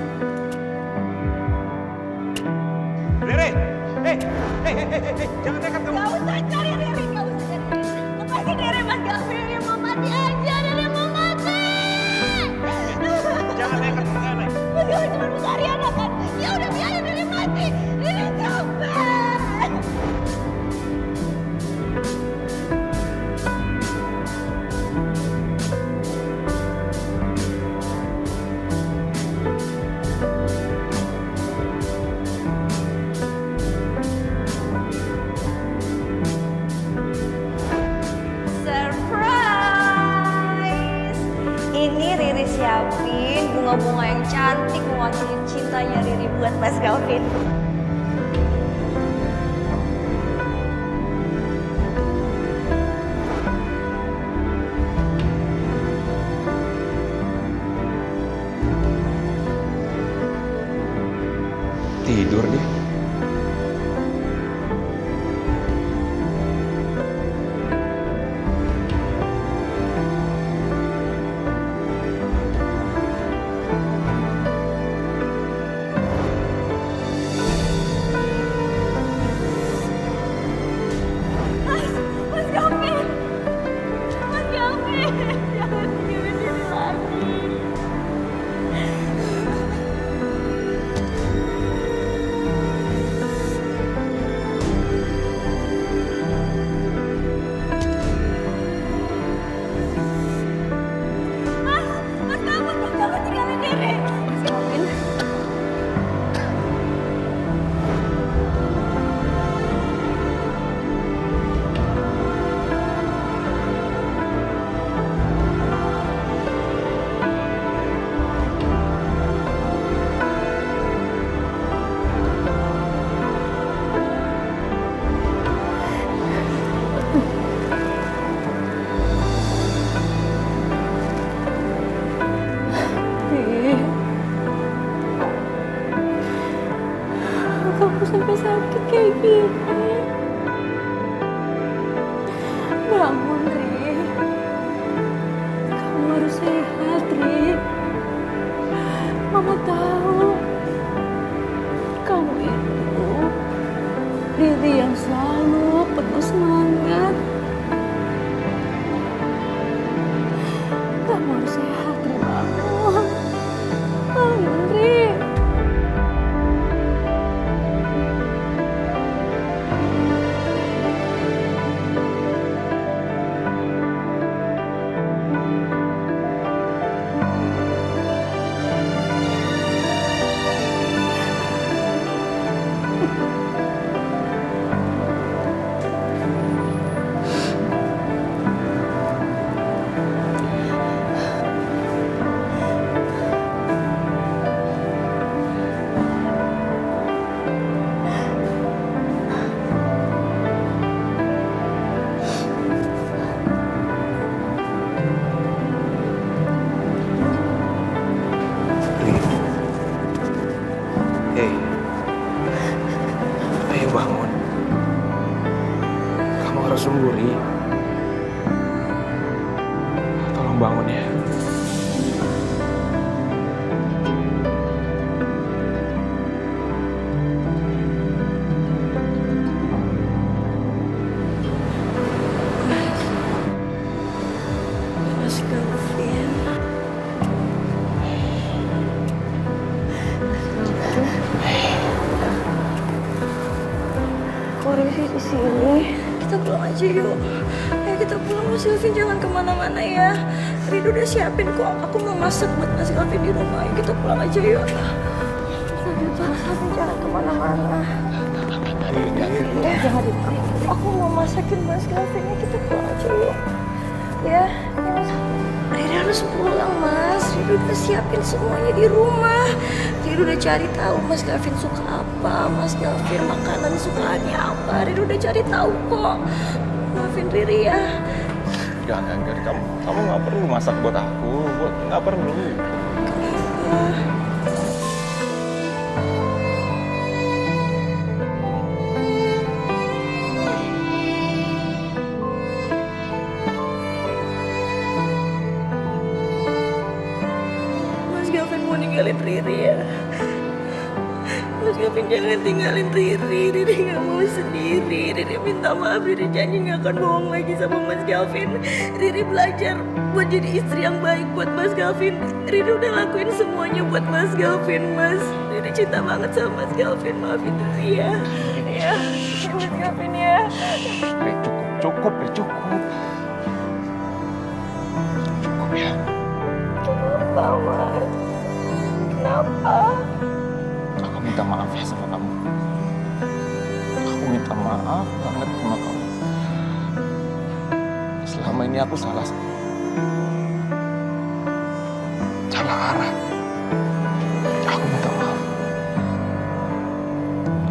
Riri! Jangan dekat kamu! Gak usah cari Riri, gak usah cari Riri. Lepasin Riri, Mas Gavin. Riri mau mati aja, Riri mau mati! Jangan dekat ke sana. Mas Gavin cuma bisa Ariana kan? Ya udah biarin Riri mati. Riri capek! Surprise! Ini Riri siapin bunga-bunga yang cantik mewakili cintanya Riri buat Mas Gavin. Tidur dia. Jangan tinggalin Riri lagi. Mas Gavin, jangan tinggalin Riri. Mas Gavin. Kamu sampai sakit kayak gini. Bangun, Ri. Kamu harus sehat, Ri. Mama tahu kamu itu Riri yang selalu penuh semangat. Kamu harus sehat, Ri. Bangun. Bangun, Ri. Hei, ayo bangun. Kamu harus sembuh, Ri. Tolong bangun ya. Mas Gavin. Kok Riri di sini? Kita pulang aja yuk. Ayo kita pulang, Mas Gavin, jangan kemana-mana ya. Riri udah siapin kok. Aku mau masak buat Mas Gavin di rumah. Ayo kita pulang aja yuk. Mas Gavin jangan kemana-mana. Ya, jangan ditarik. Aku mau masakin Mas Gavin. Ya, kita pulang aja yuk. Ya, Mas. Riri harus pulang, Mas. Riri udah siapin semuanya di rumah. Riri udah cari tahu Mas Gavin suka apa, Mas Gavin makanan sukaannya apa. Riri udah cari tahu kok. Maafin Riri ya. Jangan, kamu nggak perlu masak buat aku, nggak perlu. Mas Gavin mau ninggalin Riri ya. Mas Gavin jangan tinggalin Riri. Riri gak mau sendiri. Riri minta maaf. Riri janji gak akan bohong lagi sama Mas Gavin. Riri belajar buat jadi istri yang baik buat Mas Gavin. Riri udah lakuin semuanya buat Mas Gavin, Mas. Riri cinta banget sama Mas Gavin. Maafin Riri ya. Ya, Mas Gavin ya. Ri, cukup ya. Cukup ya. Kenapa, Mas? Kenapa? Aku minta maaf ya sama kamu. Aku minta maaf banget sama kamu. Selama ini aku salah arah. Aku minta maaf.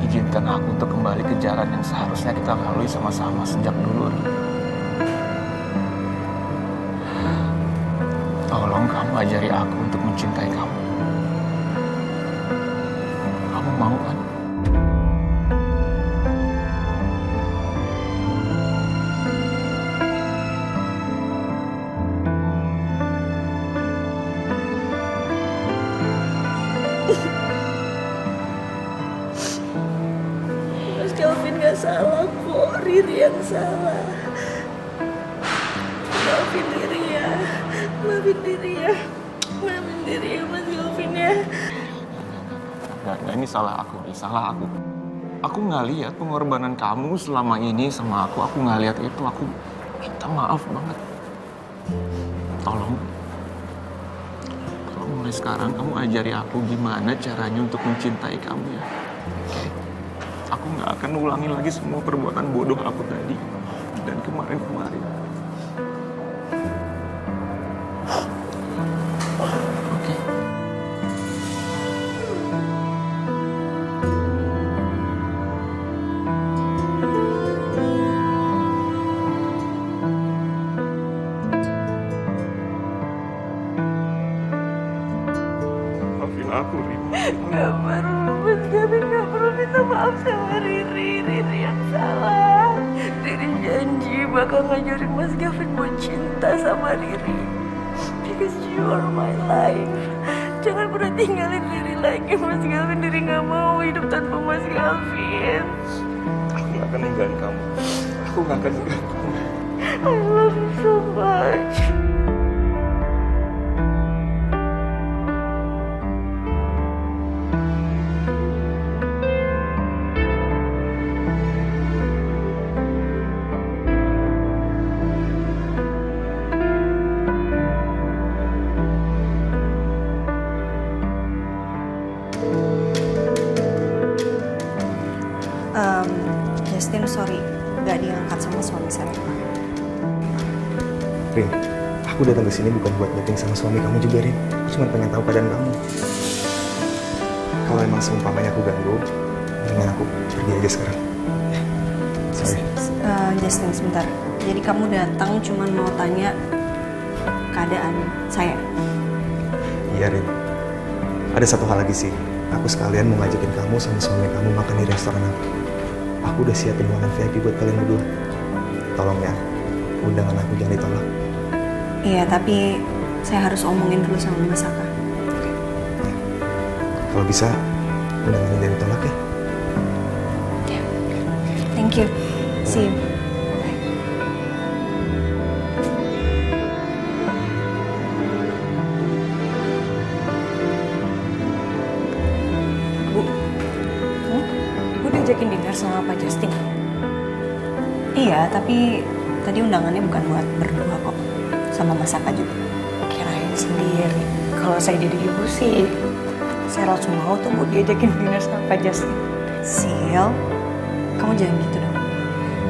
Izinkan aku untuk kembali ke jalan yang seharusnya kita lalui sama-sama sejak dulu. Tolong kamu ajari aku untuk mencintai kamu. Kamu mau kan? Mas Gavin gak salah kok, Riri yang salah. Maafin Riri ya. Maafin diri ya. Maafin diri ya Mas Gavin ya. Nggak, ini salah aku, ini salah aku. Aku nggak lihat pengorbanan kamu selama ini sama aku. Aku nggak lihat itu. Aku minta maaf banget. Tolong mulai sekarang kamu ajari aku gimana caranya untuk mencintai kamu ya. Oke? Aku nggak akan ulangi lagi semua perbuatan bodoh aku tadi dan kemarin-kemarin. Oke? Maafin aku, Rin. Gak perlu, Mas Gavin gak perlu minta maaf sama Riri. Riri yang salah. Riri janji bakal ngajarin Mas Gavin mau cinta sama Riri. Because you are my life. Jangan pernah tinggalin Riri lagi, Mas Gavin. Riri gak mau hidup tanpa Mas Gavin. Aku gak akan ninggalin kamu. Aku gak akan ninggalin kamu. I love you so much. Justin, sorry, gak diangkat sama suami saya. Rin, aku datang ke sini bukan buat meeting sama suami kamu juga, Rin. Aku cuma pengen tahu keadaan kamu. Kalau emang seumpamanya aku ganggu, mendingan aku pergi aja sekarang. Sorry. Justin, sebentar. Jadi kamu datang cuma mau tanya keadaan saya? Iya, Rin. Ada satu hal lagi sih. Aku sekalian mau ngajakin kamu sama suami kamu makan di restoran aku. Aku udah siapin ruangan VIP buat kalian berdua. Tolong ya, undangan aku jangan ditolak. Iya, tapi saya harus omongin dulu sama Mas Saka. Kalau bisa, undangannya jangan ditolak ya. Thank you. See you. Ibu diajakin dinner sama Pak Justin. Iya, tapi tadi undangannya bukan buat berdua kok. Sama Mas Saka juga. Kirain sendiri. Kalau saya jadi ibu sih, saya langsung mau tuh Bu diajakin dinner sama Pak Justin. Sil, kamu jangan gitu dong.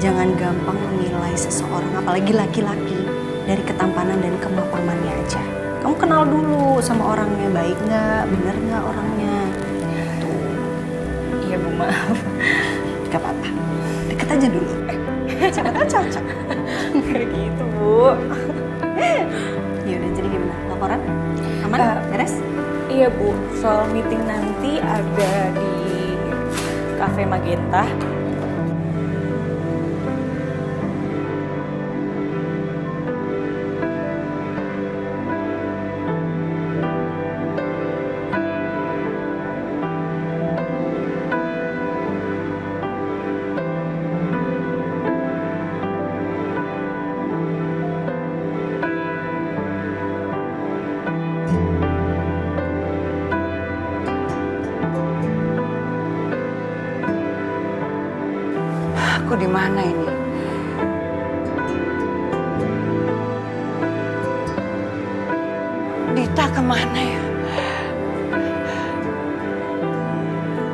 Jangan gampang menilai seseorang, apalagi laki-laki, dari ketampanan dan kemapamannya aja. Kamu kenal dulu sama orangnya, baik nggak, bener nggak orangnya. Tuh. Iya Bu, maaf. Gak apa-apa, deket aja dulu. Siapa tahu cocok. Kayak gitu Bu. Yaudah, jadi gimana? Laporan? Aman? Beres? Iya Bu, soal meeting nanti ada di Cafe Magenta. Aku di mana ini? Dita kemana ya?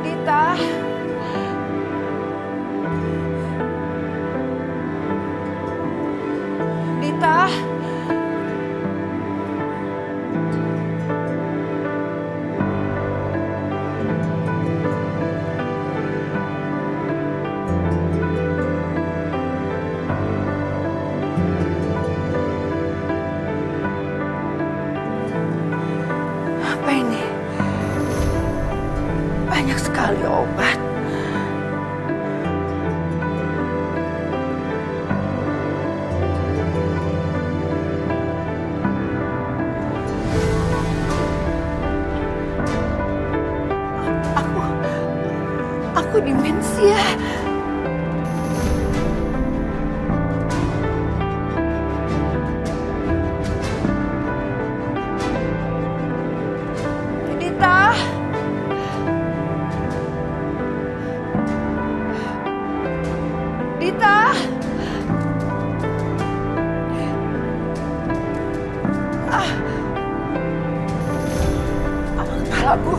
Dita? Dita? Apa ini? Banyak sekali obat. Aku demensia. Kepalaku.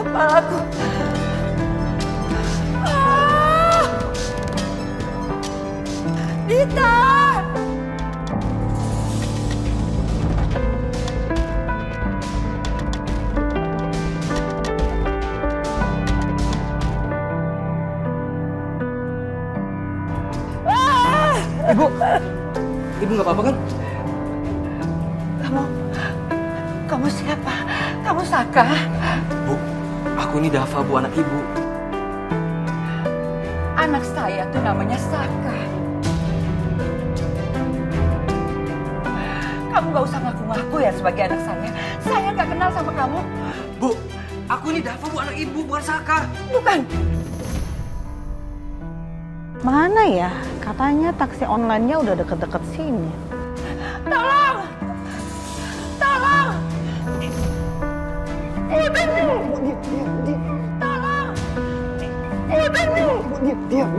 Kepalaku. Dita! Ibu! Ibu nggak apa-apa kan? Kamu siapa? Kamu Saka? Bu, aku ini Dava, Bu, anak ibu. Anak saya tuh namanya Saka. Kamu gak usah ngaku-ngaku ya sebagai anak saya. Saya gak kenal sama kamu. Bu, aku ini Dava, Bu, anak ibu, bukan Saka. Bukan. Mana ya? Katanya taksi online-nya udah deket-deket sini. Tolong! Tolong! Tolong! Diam.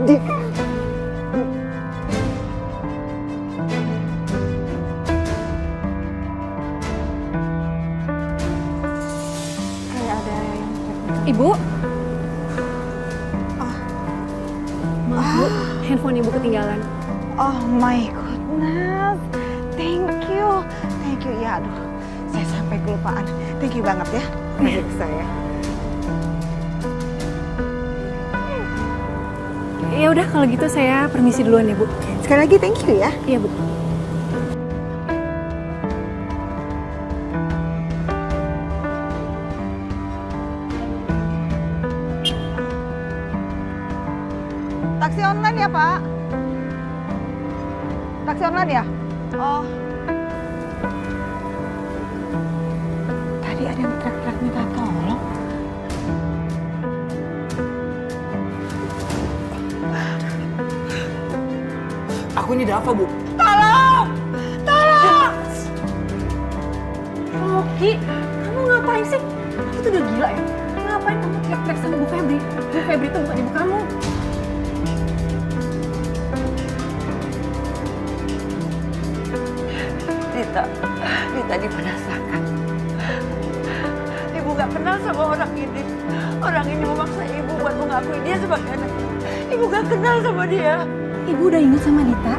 Kayak ada yang Ibu? Maaf Bu, handphone Ibu ketinggalan. Oh my goodness. Thank you. Ya aduh, saya sampai kelupaan. Thank you banget ya. Baik saya. Ya udah kalau gitu saya permisi duluan ya Bu. Sekali lagi thank you ya. Iya Bu. Taksi online ya Pak? Taksi online ya? Oh. Tadi ada yang teriak-teriak minta tolong. Aku ini Dava, Bu. Tolong! Tolong! Oki, kamu ngapain sih? Kamu tuh udah gila ya? Ngapain kamu teriak-teriak sama Bu Febri? Bu Febri itu bukan ibu kamu. Dita di mana Saka? Ibu gak kenal sama orang ini. Orang ini memaksa ibu buat mengakui dia sebagai anak. Ibu gak kenal sama dia. Ibu udah ingat sama Dita?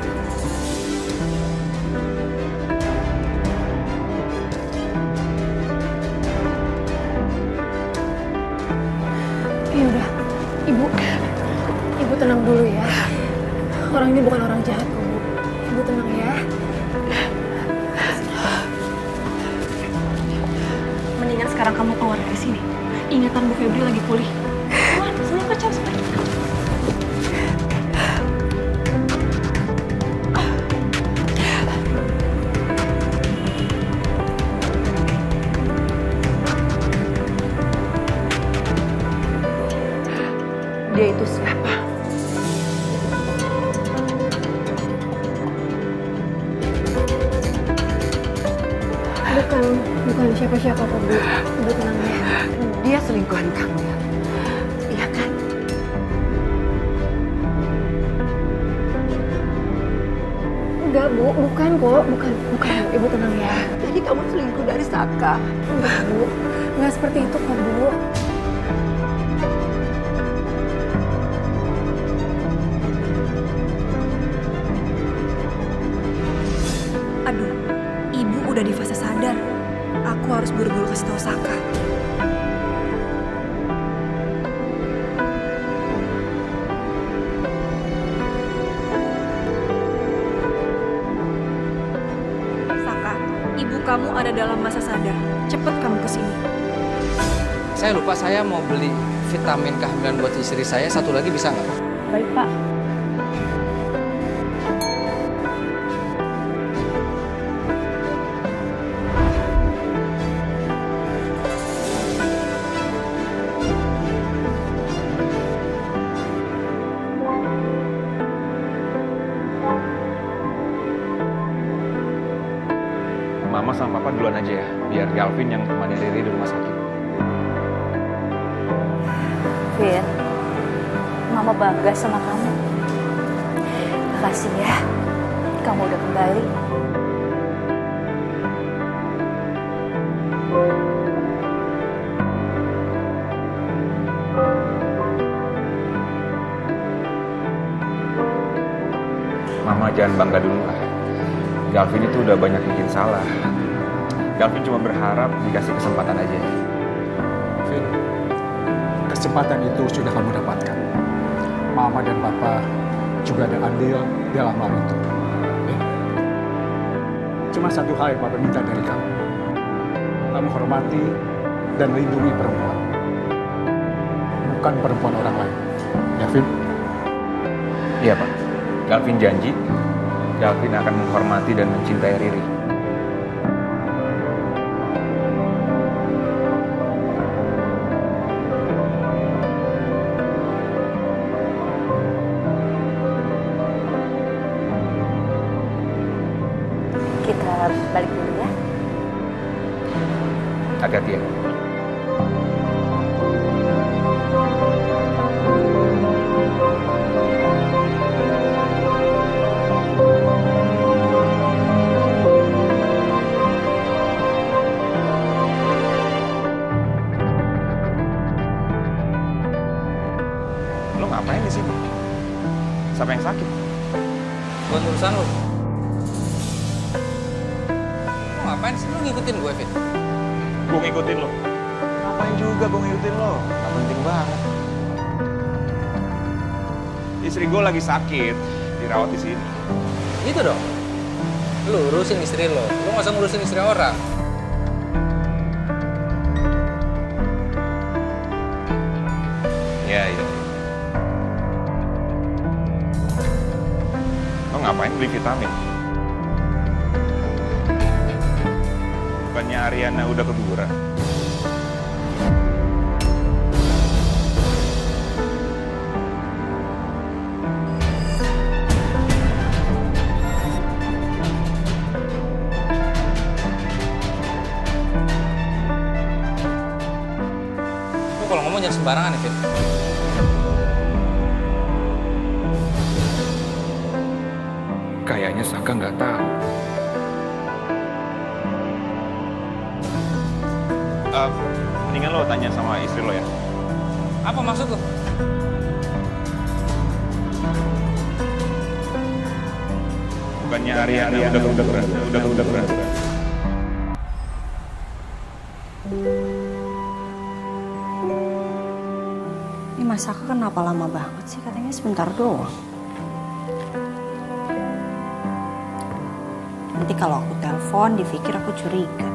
Ya udah, Ibu tenang dulu ya. Orang ini bukan orang jahat kok, Bu. Ibu tenang ya. Mendingan sekarang kamu keluar dari sini. Ingatan Bu Febri lagi pulih. Keluar, sini kacau sekali. Dia itu siapa? Bukan siapa-siapa kok, Bu. Ibu tenang ya. Dia selingkuhan kamu ya? Iya kan? Enggak, Bu. Bukan kok. Bukan, Bu. Ibu tenang ya. Jadi kamu selingkuh dari Saka? Enggak, Bu. Enggak seperti itu kok, Bu. Aduh, Ibu udah di fase sadar. Aku harus buru-buru kasih tahu Saka. Saka, ibu kamu ada dalam masa sadar. Cepet kamu kesini. Saya lupa, saya mau beli vitamin kehamilan buat istri saya. Satu lagi bisa nggak? Baik Pak. pulang duluan aja ya, biar Galvin yang temani Riri di rumah sakit. Vin, Mama bangga sama kamu. Makasih ya, kamu udah kembali. Mama jangan bangga dulu lah. Galvin itu udah banyak bikin salah. Galvin cuma berharap dikasih kesempatan aja. Vin, kesempatan itu sudah kamu dapatkan. Mama dan Papa juga ada andil dalam hal itu. Cuma satu hal yang Papa minta dari kamu. Kamu hormati dan lindungi perempuan. Bukan perempuan orang lain. Ya, Vin? Iya, Pak. Galvin janji, Galvin akan menghormati dan mencintai Riri. Kita balik dulu ya. Hati-hati ya. Lo ngapain di sini? Siapa yang sakit? Buat urusan lo. Lo ngapain sih? Lo ngikutin gue, Fit? Gue ngikutin lo. Ngapain juga gue ngikutin lo? Gak penting banget. Istri gue lagi sakit, dirawat di sini. Gitu dong. Lo urusin istri lo. Lo gak usah ngurusin istri orang. Iya, iya. Lo ngapain beli vitamin? Bukannya Ariana udah keguguran? Lo kalau ngomong jangan sembarangan ya, Fit. Kayaknya Saka nggak tahu. Mendingan lo tanya sama istri lo ya. Apa maksud lo? Bukannya Ariana udah keguguran? Udah keguguran. Ini Mas Saka kenapa lama banget sih? Katanya sebentar doang. Nanti kalau aku telepon, dipikir aku curiga.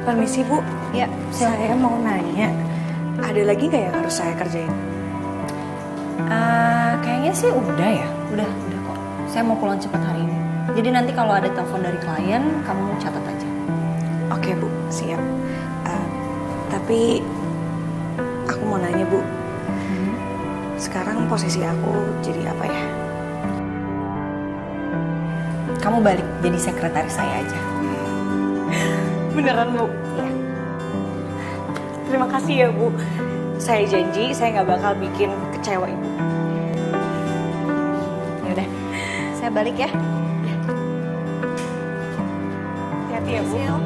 Permisi Bu, Ya, saya mau nanya, ada lagi nggak yang harus saya kerjain? Kayaknya sih udah ya. Udah kok. Saya mau pulang cepat hari ini. Jadi nanti kalau ada telepon dari klien, kamu catat aja. Oke Bu, siap. Tapi aku mau nanya Bu, sekarang posisi aku jadi apa ya? Kamu balik jadi sekretaris saya aja. Beneran Bu? Iya. Terima kasih ya Bu. Saya janji saya nggak bakal bikin kecewa Ibu. Yaudah, saya balik ya. Hati-hati ya Bu.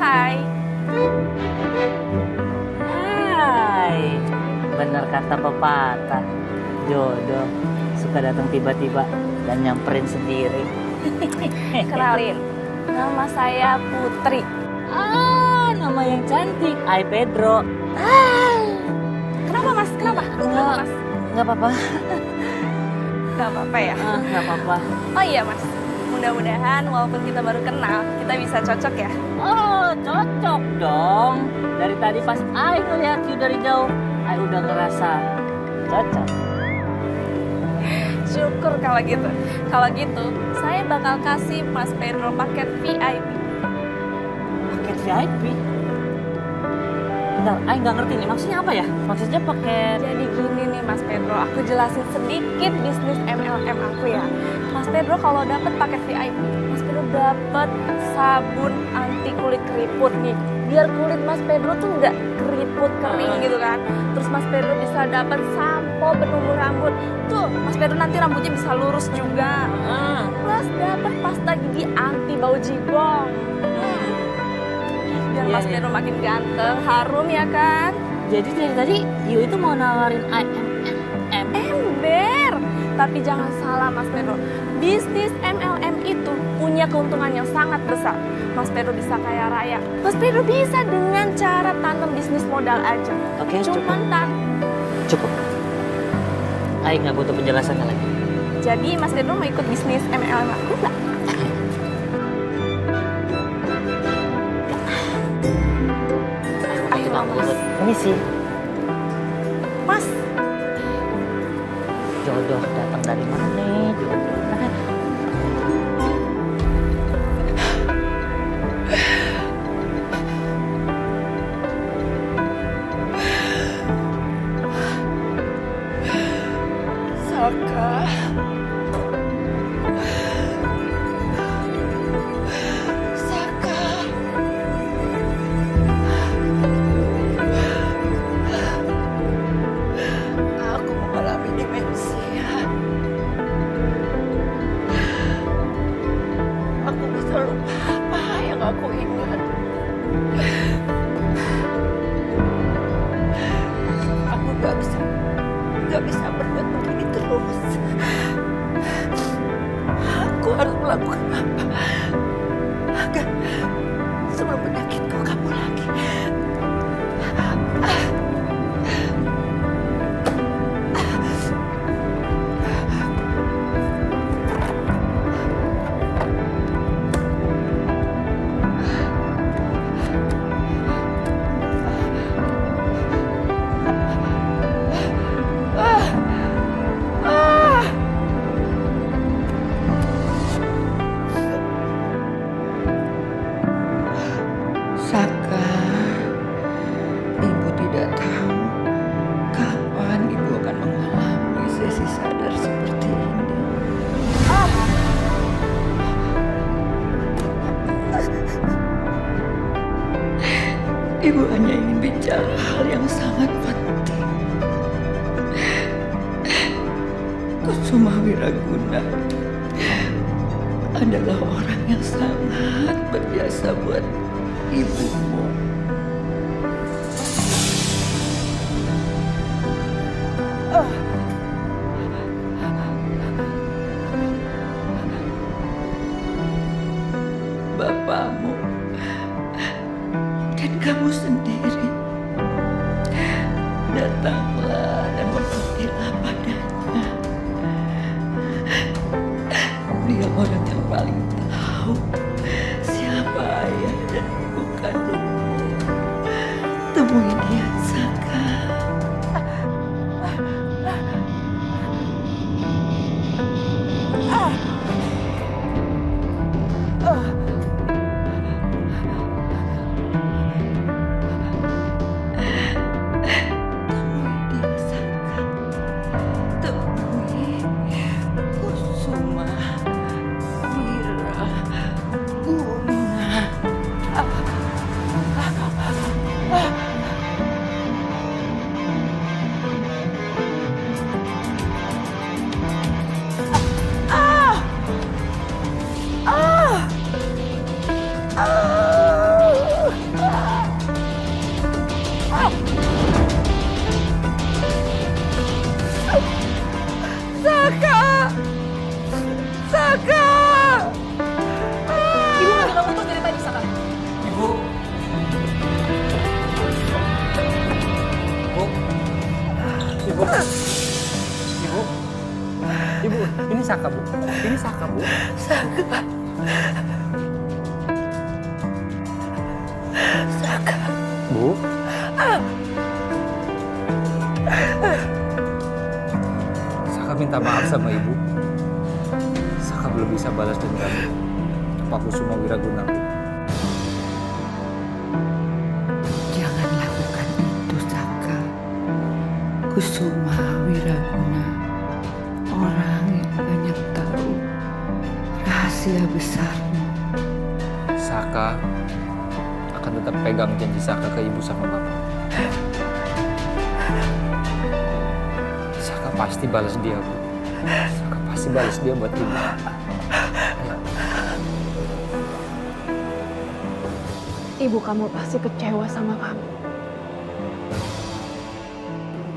Hai. Hai. Bener kata pepatah, jodoh suka datang tiba-tiba dan nyamperin sendiri. Kenalin, nama saya Putri. Ah, nama yang cantik, Ay Pedro. Kenapa Mas? Kenapa? Mas? Nggak apa-apa. Gak apa-apa ya? Nggak apa-apa. Oh iya Mas, mudah-mudahan walaupun kita baru kenal, kita bisa cocok ya. Oh, cocok dong. Dari tadi pas Ai ngeliat you dari jauh, Ai udah ngerasa cocok. Syukur kalau gitu. Kalau gitu, saya bakal kasih Mas Pedro paket VIP. Paket VIP? Bentar, Ai nggak ngerti nih maksudnya apa ya? Maksudnya paket... Jadi gini nih Mas Pedro, aku jelasin sedikit bisnis MLM aku ya. Mas Pedro kalau dapat paket VIP, Mas Pedro dapat sabun anti kulit keriput nih. Biar kulit Mas Pedro tuh nggak keriput kering gitu kan. Terus Mas Pedro bisa dapat sampo penumbuh rambut. Tuh, Mas Pedro nanti rambutnya bisa lurus juga. Plus dapat pasta gigi anti bau jigong. Biar Mas Pedro makin ganteng, harum ya kan? Jadi dari tadi you itu mau nawarin Ai ember. Tapi jangan salah Mas Pedro, bisnis MLM itu punya keuntungan yang sangat besar. Mas Pedro bisa kaya raya. Mas Pedro bisa dengan cara tanam bisnis modal aja. Oke, cuman cukup. Ai nggak butuh penjelasannya lagi. Jadi Mas Pedro mau ikut bisnis MLM aku nggak? Ayo Mas. Permisi. Mas. Jodoh datang dari mana nih? Jodoh. Saka. Saka. Aku mengalami demensia. Aku bisa lupa apa yang aku ingat. Aku gak bisa berbuat begini terus. Aku harus melakukan apa agar sebelum penyakitku kambuh lagi. Saka, Ibu tidak tahu kapan Ibu akan mengalami sesi sadar seperti ini. Ibu hanya ingin bicara hal yang sangat penting. Kusuma Wiraguna adalah orang yang sangat berjasa buat ibumu. Bapakmu dan kamu sendiri datanglah dan berbaktilah padanya. Dia orang yang paling tahu siapa ayah dan ibu kandungmu. Temui dia, Saka. Kusuma Saka! Saka! Ibu nggak bilang untung dari tadi, Saka. Ibu. Ibu. Ibu. Ibu, ini Saka, Bu. Ini Saka, Bu. Saka. Bu. Saka minta maaf sama ibu. Saka belum bisa balas dendam ke Pak Kusuma Wiraguna. Jangan lakukan itu, Saka. Kusuma Wiraguna, orang yang banyak tahu rahasia besarmu. Saka akan tetap pegang janji Saka ke ibu sama bapak. Saka pasti balas dia, Bu. Saka pasti balas dia buat ibu. Ibu kamu pasti kecewa sama kamu.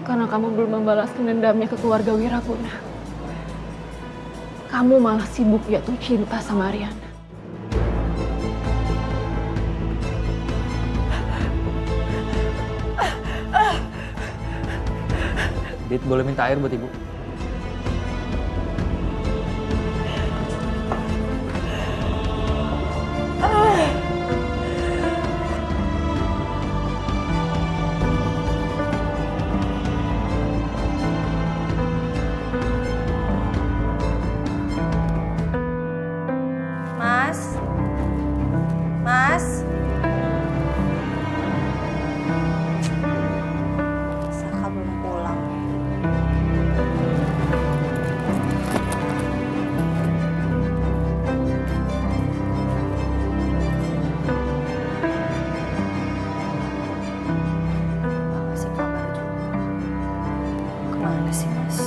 Karena kamu belum membalaskan dendamnya ke keluarga Wiraguna. Kamu malah sibuk jatuh cinta sama Ariana. Dit, boleh minta air buat ibu? Mas? Mas? Saka belum pulang. Nggak ngasih kabar juga. Kemana sih, Mas?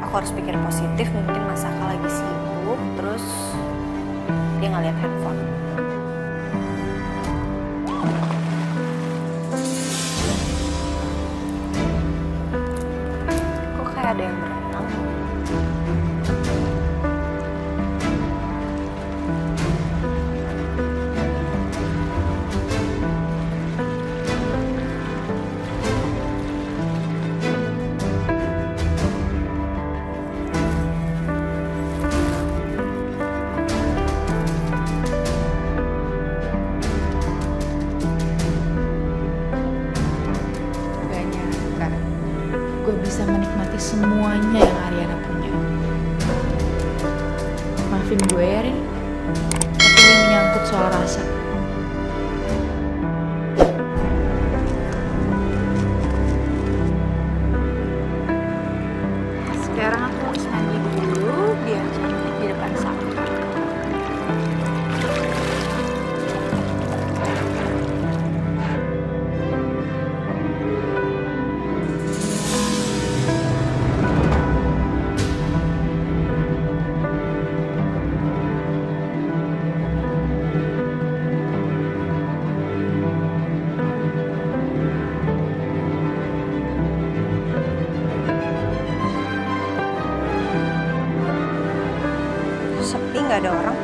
Aku harus pikir positif, mungkin Mas Saka lagi sibuk, terus dia ngeliat handphone. Kok kayak ada yang berenang? Gak nyangka gue bisa menikmati semuanya yang Ariana punya. Maafin gue ya, Rin. Tapi ini menyangkut soal rasa. Sekarang aku harus mandi dulu biar cantik di depan Saka. Sepi, nggak ada orang.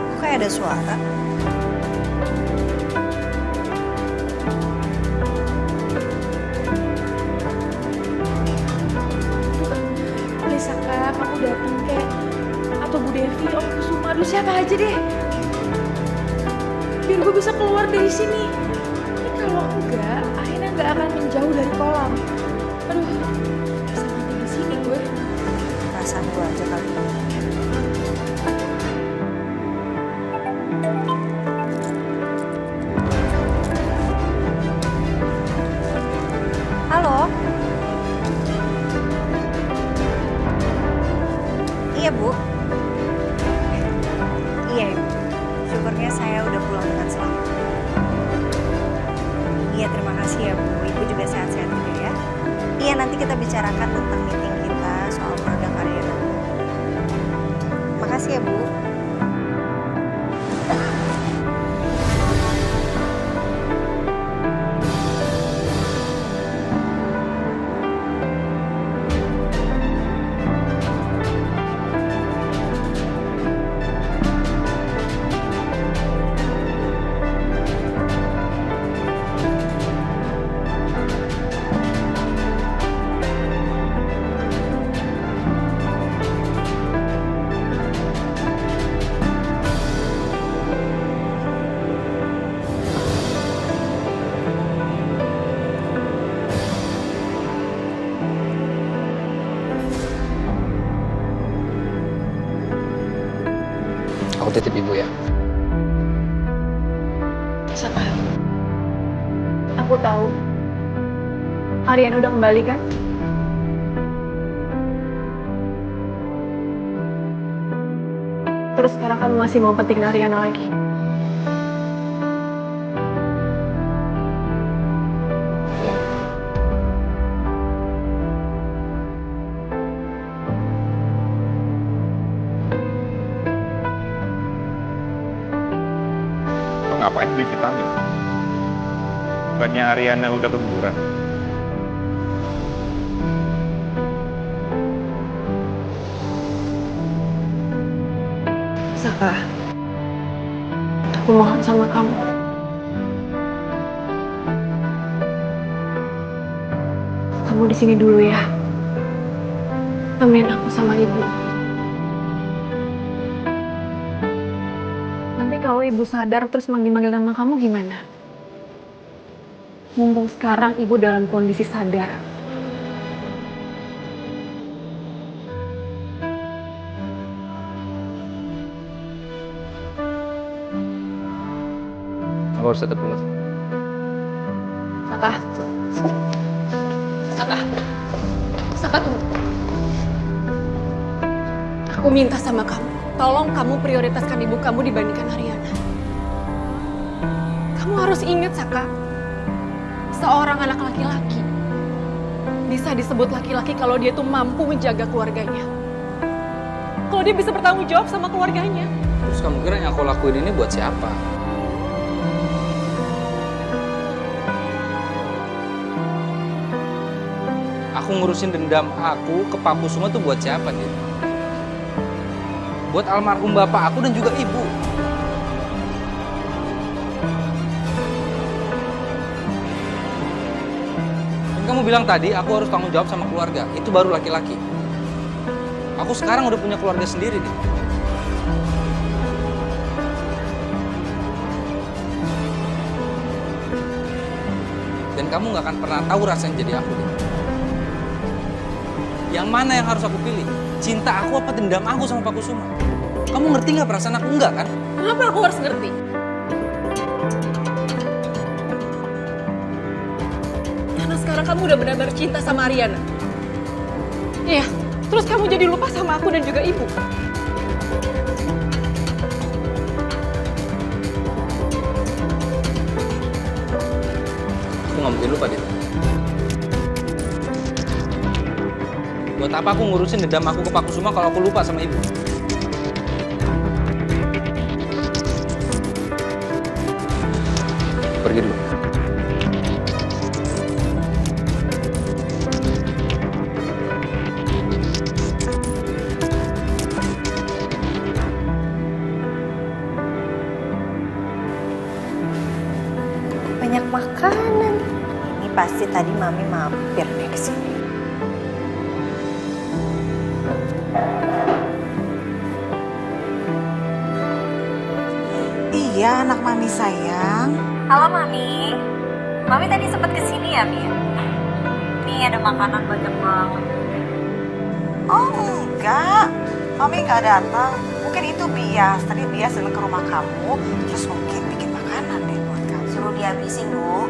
Kok kayak ada suara? Please Saka, kamu datang kek. Atau Bu Devi, Om Kusuma, aduh siapa aja deh. Biar gue bisa keluar dari sini. Ini kalau enggak, akhirnya nggak akan menjauh dari kolam. Aduh, bisa mati di sini gue. Perasaan gue aja kali. terima kasih ya Bu. Ibu juga sehat-sehat juga ya. Iya, nanti kita bicarakan tentang meeting kita soal produk Ariana. Makasih ya Bu. Aku titip ibu ya. Saka, aku tahu Ariana udah kembali kan? Terus sekarang kamu masih mau penting Ariana lagi? Ngapain beli vitamin? Bukannya Ariana udah keguguran? Saka, aku mohon sama kamu. Kamu di sini dulu ya. Temenin aku sama ibu. Kalau ibu sadar terus manggil-manggil nama kamu gimana? Mumpung sekarang ibu dalam kondisi sadar. Aku harus tetap ingat. Saka. Saka. Saka tunggu. Aku minta sama kamu. Tolong kamu prioritaskan ibu kamu dibandingkan Ariana. Kamu harus ingat, Saka. Seorang anak laki-laki bisa disebut laki-laki kalau dia tuh mampu menjaga keluarganya. Kalau dia bisa bertanggung jawab sama keluarganya. Terus kamu kira yang aku lakuin ini buat siapa? Aku ngurusin dendam aku ke Pak Kusuma tuh buat siapa, Dit? Buat almarhum bapak aku dan juga ibu. Dan kamu bilang tadi aku harus tanggung jawab sama keluarga. Itu baru laki-laki. Aku sekarang udah punya keluarga sendiri, Dit. Dan kamu gak akan pernah tahu rasanya jadi aku, Dit. Yang mana yang harus aku pilih? Cinta aku apa dendam aku sama Pak Kusuma? Kamu ngerti nggak perasaan aku? Enggak kan? Kenapa aku harus ngerti? Karena sekarang kamu udah benar-benar cinta sama Ariana. Iya, terus kamu jadi lupa sama aku dan juga ibu. Aku nggak mungkin lupa, Dit. Buat apa aku ngurusin dendam aku ke Pak Kusuma kalau aku lupa sama ibu? Pergi dulu. Banyak makanan. Ini pasti tadi Mami mampir deh ke sini. Iya, anak Mami sayang. Halo Mami. Mami tadi sempat kesini ya, Mi? Nih ada makanan banyak banget. Oh enggak, Mami nggak datang. Mungkin itu Bias. Tadi Bias datang ke rumah kamu, terus mungkin bikin makanan deh buat kamu. Suruh dihabisin, Bu.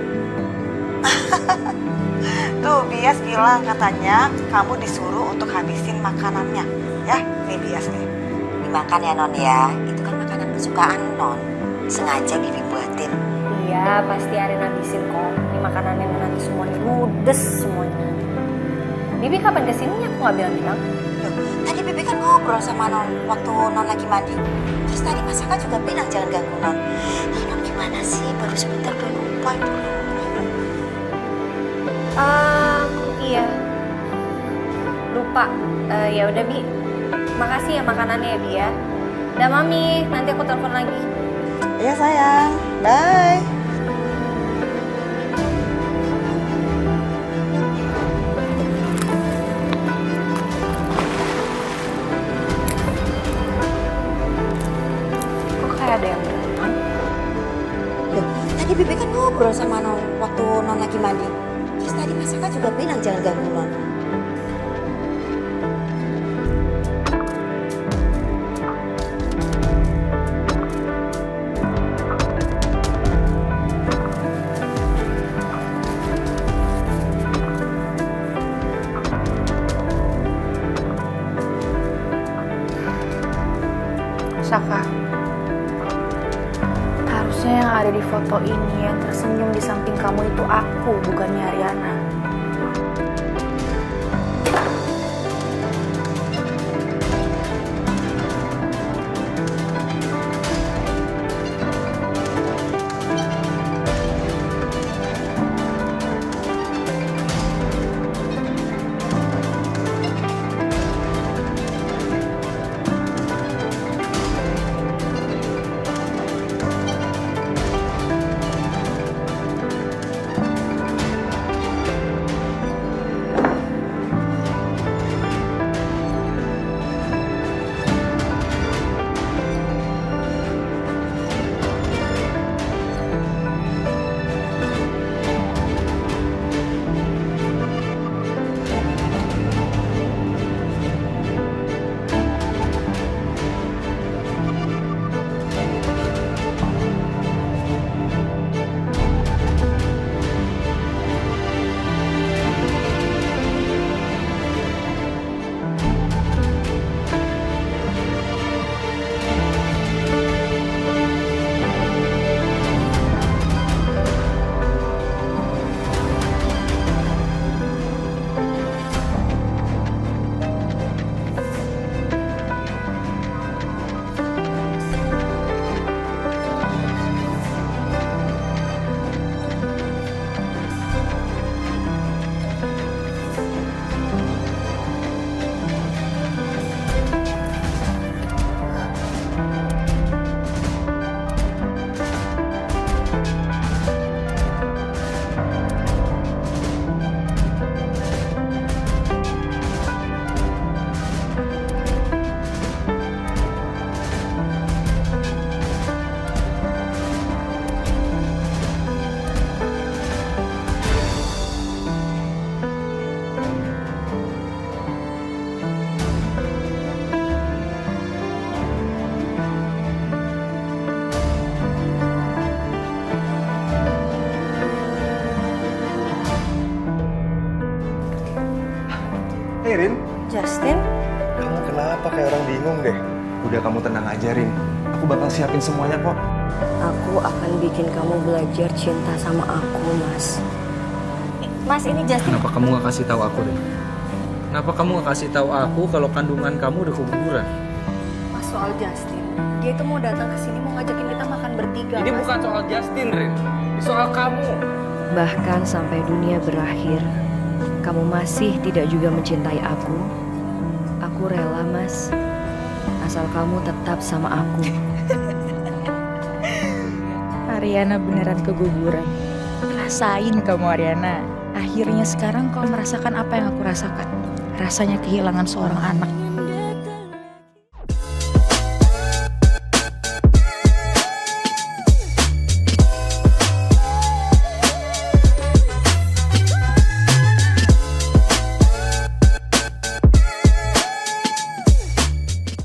Tuh Bias bilang katanya kamu disuruh untuk habisin makanannya. Ya, nih Bias nih. Dimakan ya Non ya. Itu kan makanan kesukaan Non. Sengaja Bibi buatin. Iya, pasti Arin habisin kok. Ini makanannya nanti semuanya ludes semuanya. Bibi kapan kesininya? Aku nggak bilang-bilang. Tadi Bibi kan ngobrol sama Non waktu Non lagi mandi. Terus tadi Mas Saka juga bilang jangan ganggu Non. Non gimana sih? Baru sebentar udah lupa itu. Iya. Lupa. Ya udah Bi. Makasih ya makanannya ya Bi ya. Udah Mami, nanti aku telepon lagi. Iya sayang, bye. Kok kayak ada yang berenang? Loh, tadi Bibi kan ngobrol sama Non waktu Non lagi mandi. Terus tadi Mas Saka juga bilang jangan ganggu Non. Saka, harusnya yang ada di foto ini yang tersenyum di samping kamu itu aku, bukannya Ariana. Hey Rin. Justin? Kamu kenapa kayak orang bingung deh? Udah kamu tenang aja Rin. Aku bakal siapin semuanya kok. Aku akan bikin kamu belajar cinta sama aku, Mas. Mas, ini Justin. Kenapa kamu gak kasih tahu aku deh? Kenapa kamu gak kasih tahu aku kalau kandungan kamu udah keguguran? Mas, soal Justin, dia itu mau datang ke sini mau ngajakin kita makan bertiga. Ini Mas. bukan soal Justin, Rin. Ini soal kamu. Bahkan sampai dunia berakhir, kamu masih tidak juga mencintai aku. Aku rela, Mas. Asal kamu tetap sama aku. Ariana beneran keguguran. Rasain kamu, Ariana. Akhirnya sekarang kau merasakan apa yang aku rasakan. Rasanya kehilangan seorang anak.